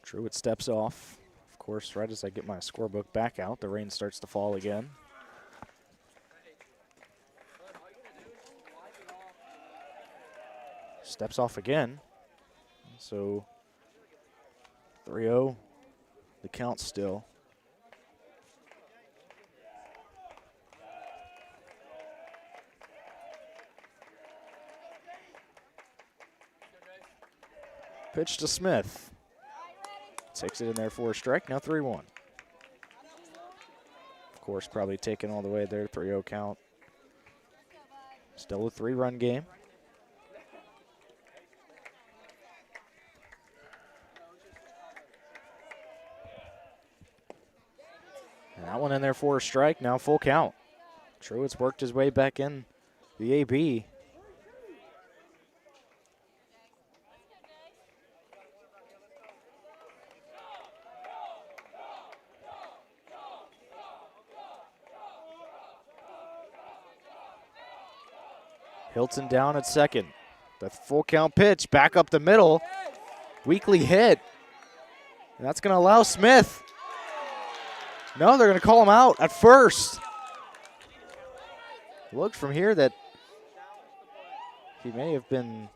Truitt steps off. Of course, right as I get my scorebook back out, the rain starts to fall again. Steps off again. So 3-0, the count still. Pitch to Smith. Takes it in there for a strike, now 3-1. Of course, probably taken all the way there, 3-0 count. Still a 3-run game. And that one in there for a strike, now full count. Truitt's worked his way back in the AB. Hilton down at second. The full count pitch back up the middle. Weakly hit. And that's going to allow Smith. No, they're going to call him out at first. Looked from here that he may have been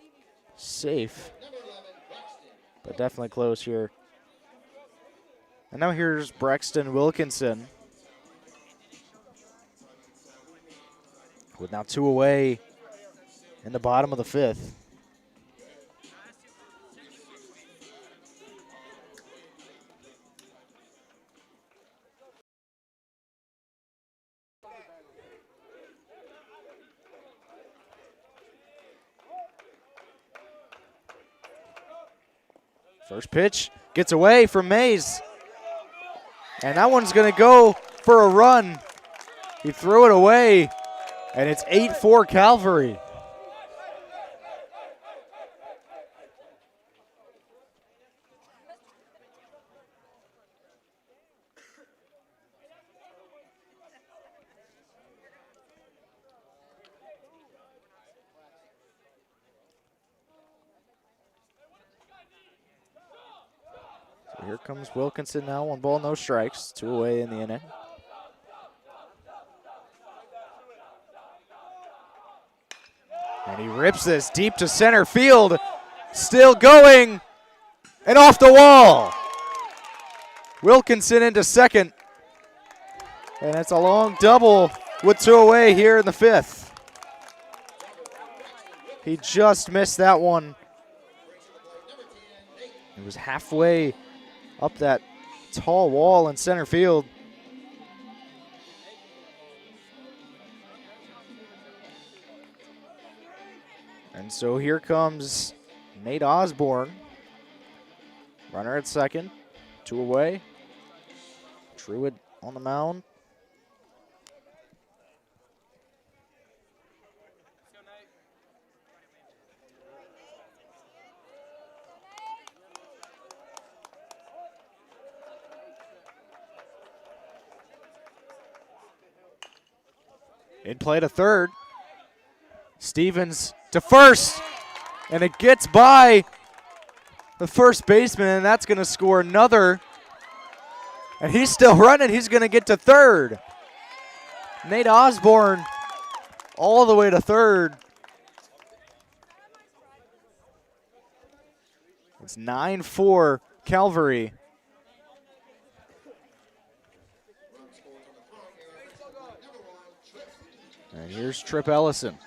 safe, but definitely close here. And now here's Braxton Wilkinson with now 2 away in the bottom of the 5th. First pitch gets away from Mays. And that one's going to go for a run. He threw it away, and it's 8-4 Calvary. Here comes Wilkinson now, 1 ball, no strikes, 2 away in the inning. And he rips this deep to center field, still going, and off the wall. Wilkinson into second, and it's a long double with 2 away here in the 5th. He just missed that one. It was halfway up that tall wall in center field. And so here comes Nate Osborne. Runner at second, 2 away. Truitt on the mound. In play to third. Stevens to first. And it gets by the first baseman, and that's going to score another. And he's still running. He's going to get to third. Nate Osborne all the way to third. It's 9-4 Calvary. And here's Trip Ellison.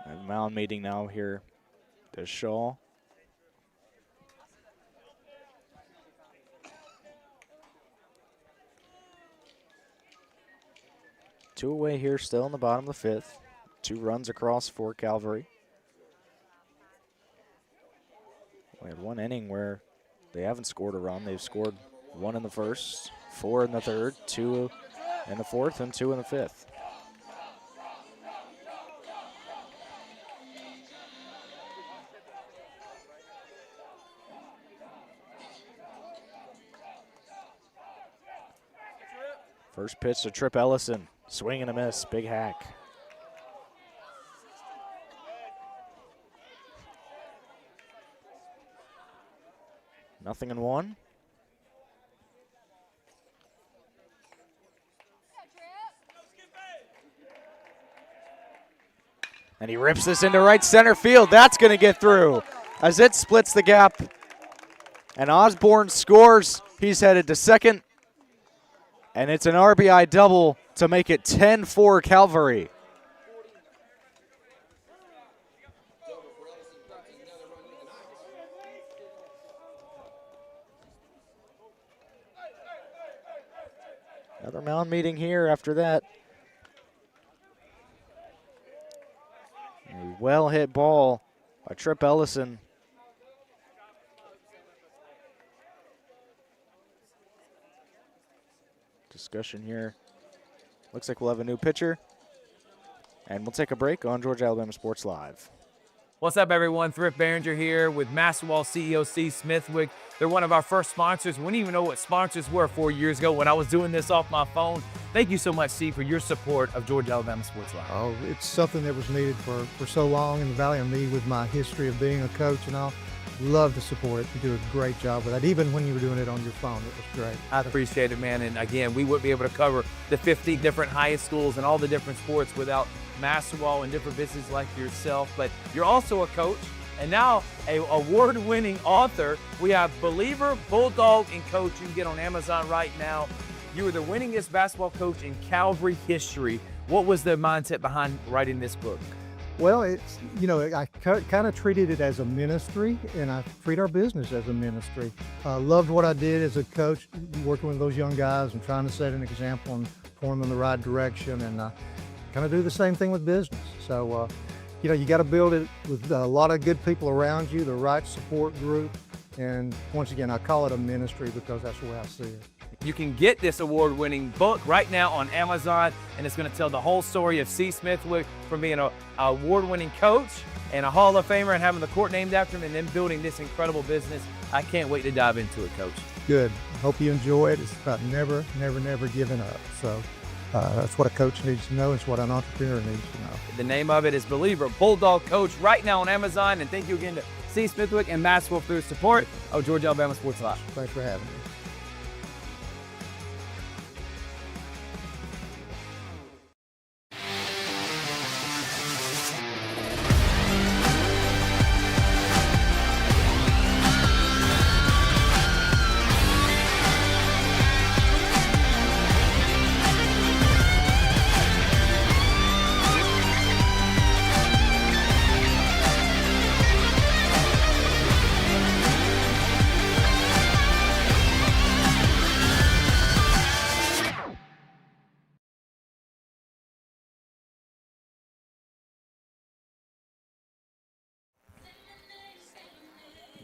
And mound meeting now here to Shaw. Two away here still in the bottom of the 5th. 2 runs across for Calvary. We had 1 inning where they haven't scored a run. They've scored 1 in the first, 4 in the third, 2 in the 4th, and 2 in the 5th. First pitch to Trip Ellison. Swing and a miss. Big hack. Nothing in 1. And he rips this into right center field. That's going to get through as it splits the gap. And Osborne scores. He's headed to second. And it's an RBI double to make it 10-4 Calvary. Another mound meeting here after that. A well-hit ball by Tripp Ellison. Discussion here. Looks like we'll have a new pitcher. And we'll take a break on Georgia Alabama Sports Live. What's up, everyone? Thrift Behringer here with Masterwall CEO Steve Smithwick. They're one of our first sponsors. We didn't even know what sponsors were 4 years ago when I was doing this off my phone. Thank you so much, Steve, for your support of Georgia Alabama Sports Live. Oh, it's something that was needed for so long in the Valley, and me with my history of being a coach and all. Love to support it. You do a great job with that. Even when you were doing it on your phone, it was great. I appreciate it, man. And again, we wouldn't be able to cover the 50 different high schools and all the different sports without Masterwall and different businesses like yourself. But you're also a coach and now a award-winning author. We have Believer, Bulldog, and Coach. You can get on Amazon right now. You were the winningest basketball coach in Calvary history. What was the mindset behind writing this book? Well, it's, I kind of treated it as a ministry, and I treat our business as a ministry. Loved what I did as a coach, working with those young guys and trying to set an example and point them in the right direction, and kind of do the same thing with business. So, you got to build it with a lot of good people around you, the right support group, and once again, I call it a ministry because that's the way I see it. You can get this award-winning book right now on Amazon, and it's going to tell the whole story of C. Smithwick from being an award-winning coach and a Hall of Famer and having the court named after him and then building this incredible business. I can't wait to dive into it, Coach. Good. Hope you enjoy it. It's about never giving up. So that's what a coach needs to know. It's what an entrepreneur needs to know. The name of it is Believer, Bulldog Coach, right now on Amazon. And thank you again to C. Smithwick and Maxwell for their support of Georgia Alabama Sports Live. Thanks for having me.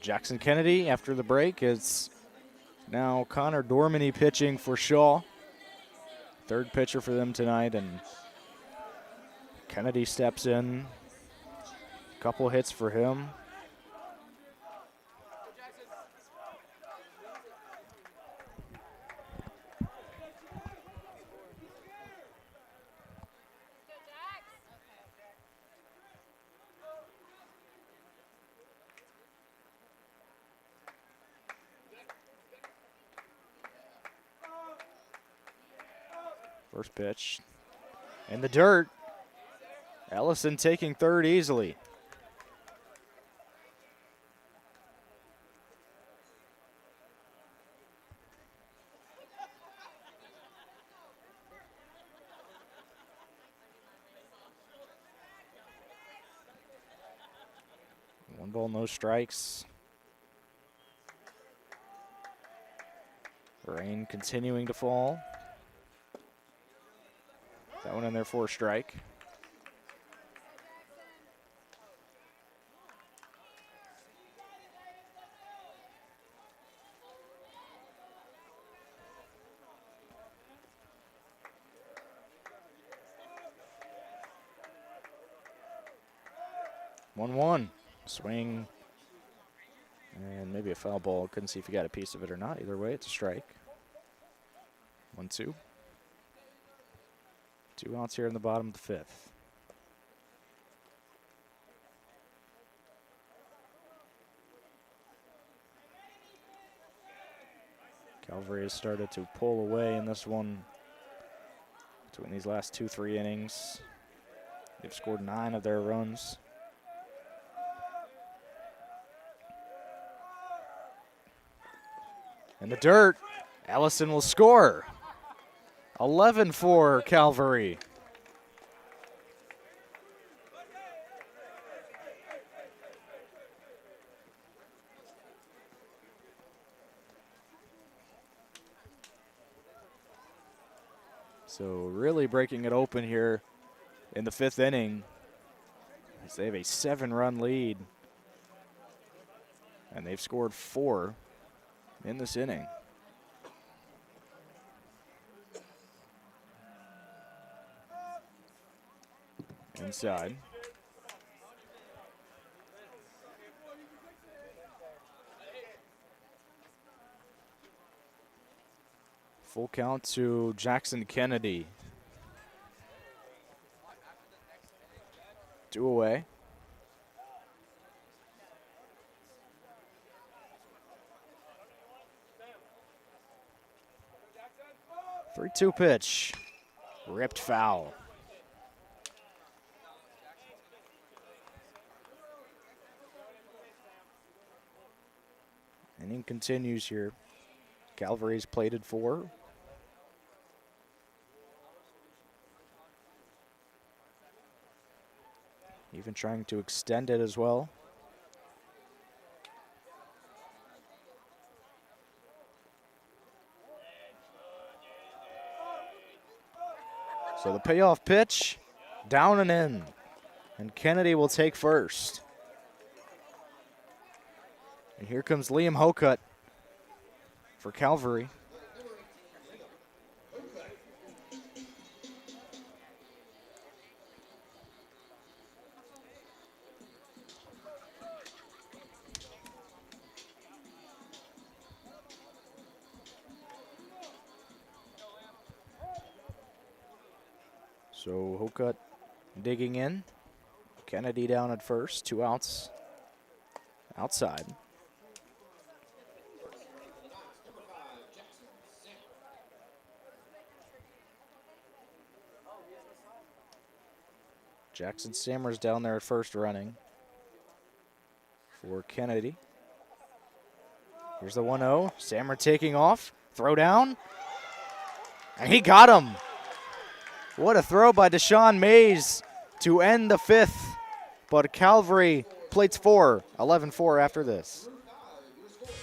Jackson Kennedy after the break. It's now Connor Dormany pitching for Shaw. Third pitcher for them tonight, and Kennedy steps in. Couple hits for him. First pitch in the dirt. Ellison taking third easily. One ball, no strikes. Rain continuing to fall. That one in there for a strike. One. Swing. And maybe a foul ball. Couldn't see if he got a piece of it or not. Either way, it's a strike. 1-2. 2 outs here in the bottom of the fifth. Calvary has started to pull away in this one between these last 2-3 innings. They've scored 9 of their runs. In the dirt, Allison will score. 11 for Calvary. So really breaking it open here in the 5th inning, as they have a 7-run lead. And they've scored 4 in this inning. Inside. Full count to Jackson Kennedy. 2 away. Three-two pitch. Ripped foul. Inning continues here. Calvary's plated 4. Even trying to extend it as well. So the payoff pitch, down and in. And Kennedy will take first. And here comes Liam Hokut for Calvary. So Hokut digging in. Kennedy down at first, 2 outs outside. Jackson Sammers down there at first running for Kennedy. Here's the 1-0. Sammer taking off. Throw down. And he got him. What a throw by Deshaun Mays to end the 5th. But Calvary plates 4, 11-4 after this.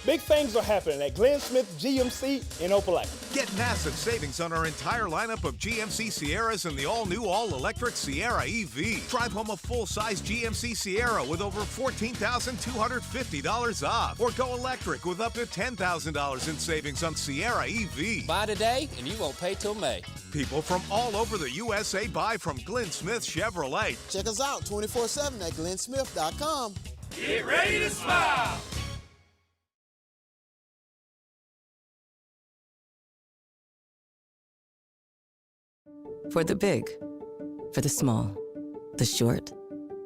Big things are happening at Glenn Smith GMC in Opelika. Get massive savings on our entire lineup of GMC Sierras and the all-new, all-electric Sierra EV. Drive home a full-size GMC Sierra with over $14,250 off. Or go electric with up to $10,000 in savings on Sierra EV. Buy today, and you won't pay till May. People from all over the USA buy from Glenn Smith Chevrolet. Check us out 24/7 at glennsmith.com. Get ready to smile. For the big, for the small, the short,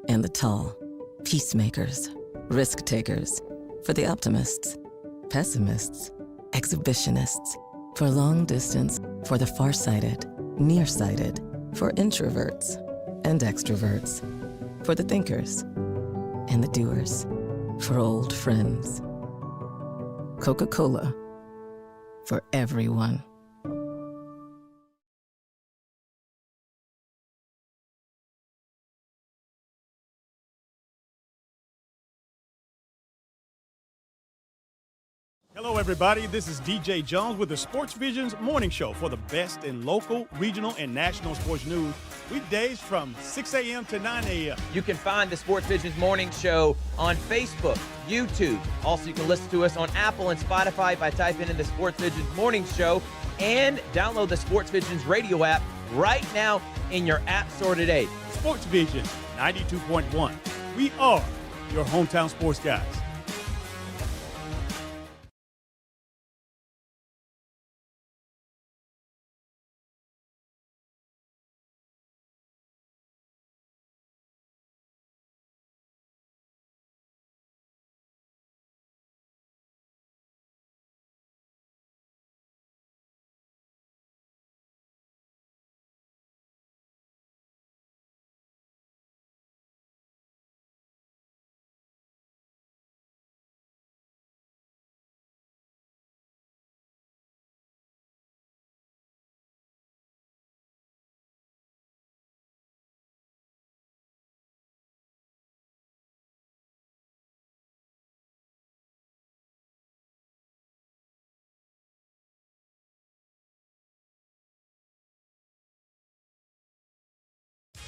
and the tall. Peacemakers, risk takers. For the optimists, pessimists, exhibitionists. For long distance, for the farsighted, nearsighted. For introverts and extroverts. For the thinkers and the doers. For old friends. Coca-Cola. For everyone. Hello, everybody. This is DJ Jones with the Sports Visions Morning Show for the best in local, regional, and national sports news. Weekdays from 6 a.m. to 9 a.m. You can find the Sports Visions Morning Show on Facebook, YouTube. Also, you can listen to us on Apple and Spotify by typing in the Sports Visions Morning Show, and download the Sports Visions radio app right now in your app store today. Sports Vision 92.1. We are your hometown sports guys.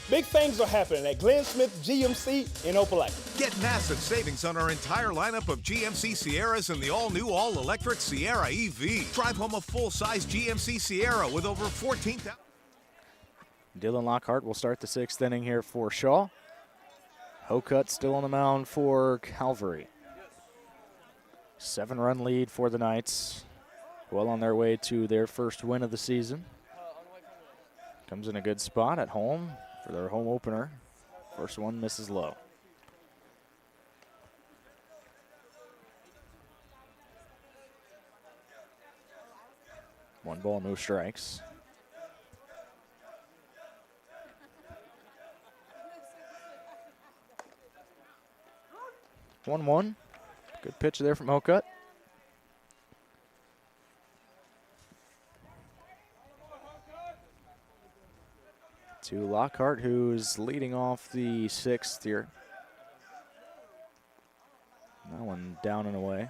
Big things are happening at Glenn Smith GMC in Opelika. Get massive savings on our entire lineup of GMC Sierras and the all-new, all-electric Sierra EV. Drive home a full-size GMC Sierra with over 14,000. Dylan Lockhart will start the 6th inning here for Shaw. Hokut still on the mound for Calvary. 7-run lead for the Knights. Well on their way to their first win of the season. Comes in a good spot at home for their home opener. First one misses low. One ball, no strikes. One. Good pitch there from Hokut. To Lockhart, who's leading off the 6th here. That one down and away.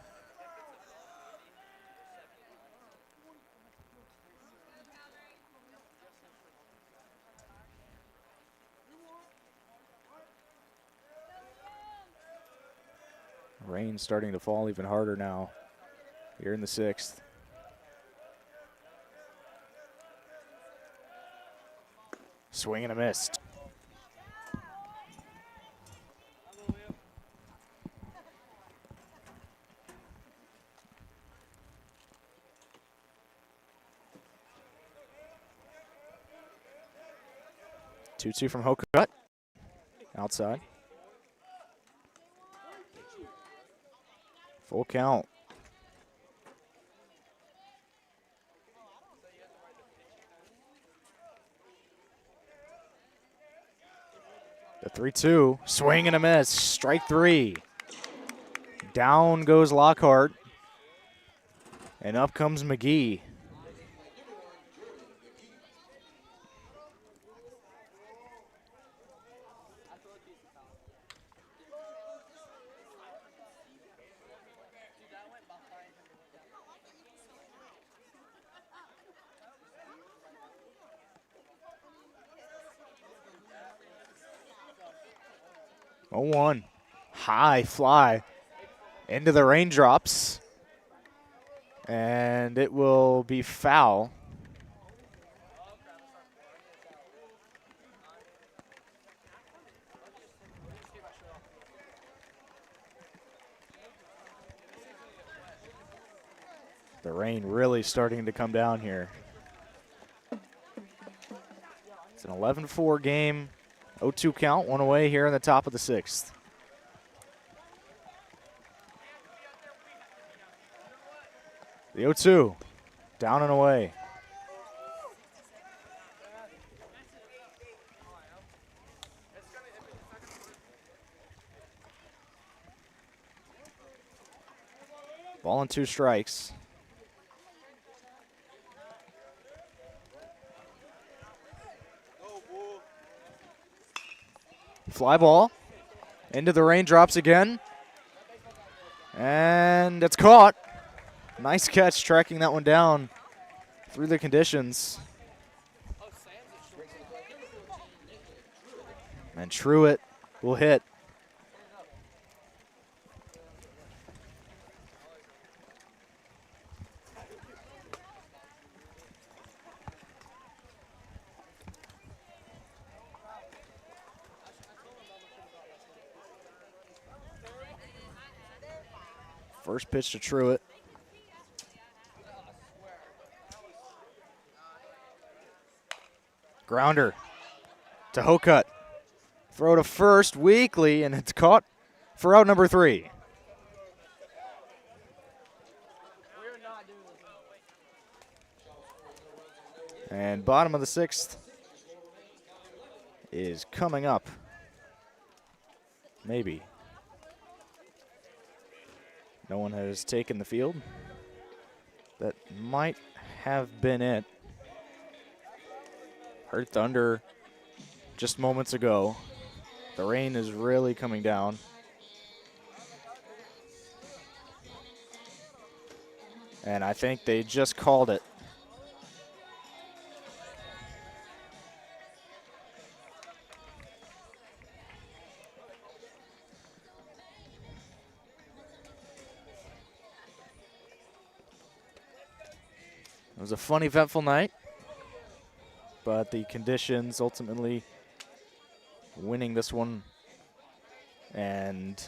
Rain starting to fall even harder now here in the 6th. Swing and a miss. Two from Hokut. Outside. Full count. The 3-2, swing and a miss, strike 3. Down goes Lockhart, and up comes McGee. Oh, 1. High fly into the raindrops. And it will be foul. The rain really starting to come down here. It's an 11-4 game. 0-2 count, one away here in the top of the 6th. The 0-2, down and away. Ball and 2 strikes. Fly ball into the raindrops again. And it's caught. Nice catch, tracking that one down through the conditions. And Truitt will hit. First pitch to Truitt. Grounder to Hokut. Throw to first, weakly, and it's caught for out number 3. And bottom of the 6th is coming up. Maybe. No one has taken the field. That might have been it. Heard thunder just moments ago. The rain is really coming down. And I think they just called it. It was a fun, eventful night, but the conditions ultimately winning this one, and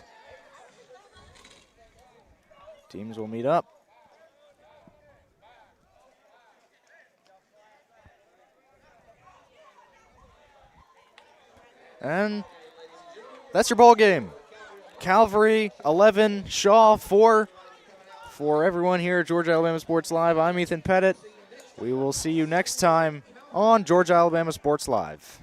teams will meet up. And that's your ball game. Calvary 11, Shaw 4. For everyone here at Georgia Alabama Sports Live, I'm Ethan Pettit. We will see you next time on Georgia Alabama Sports Live.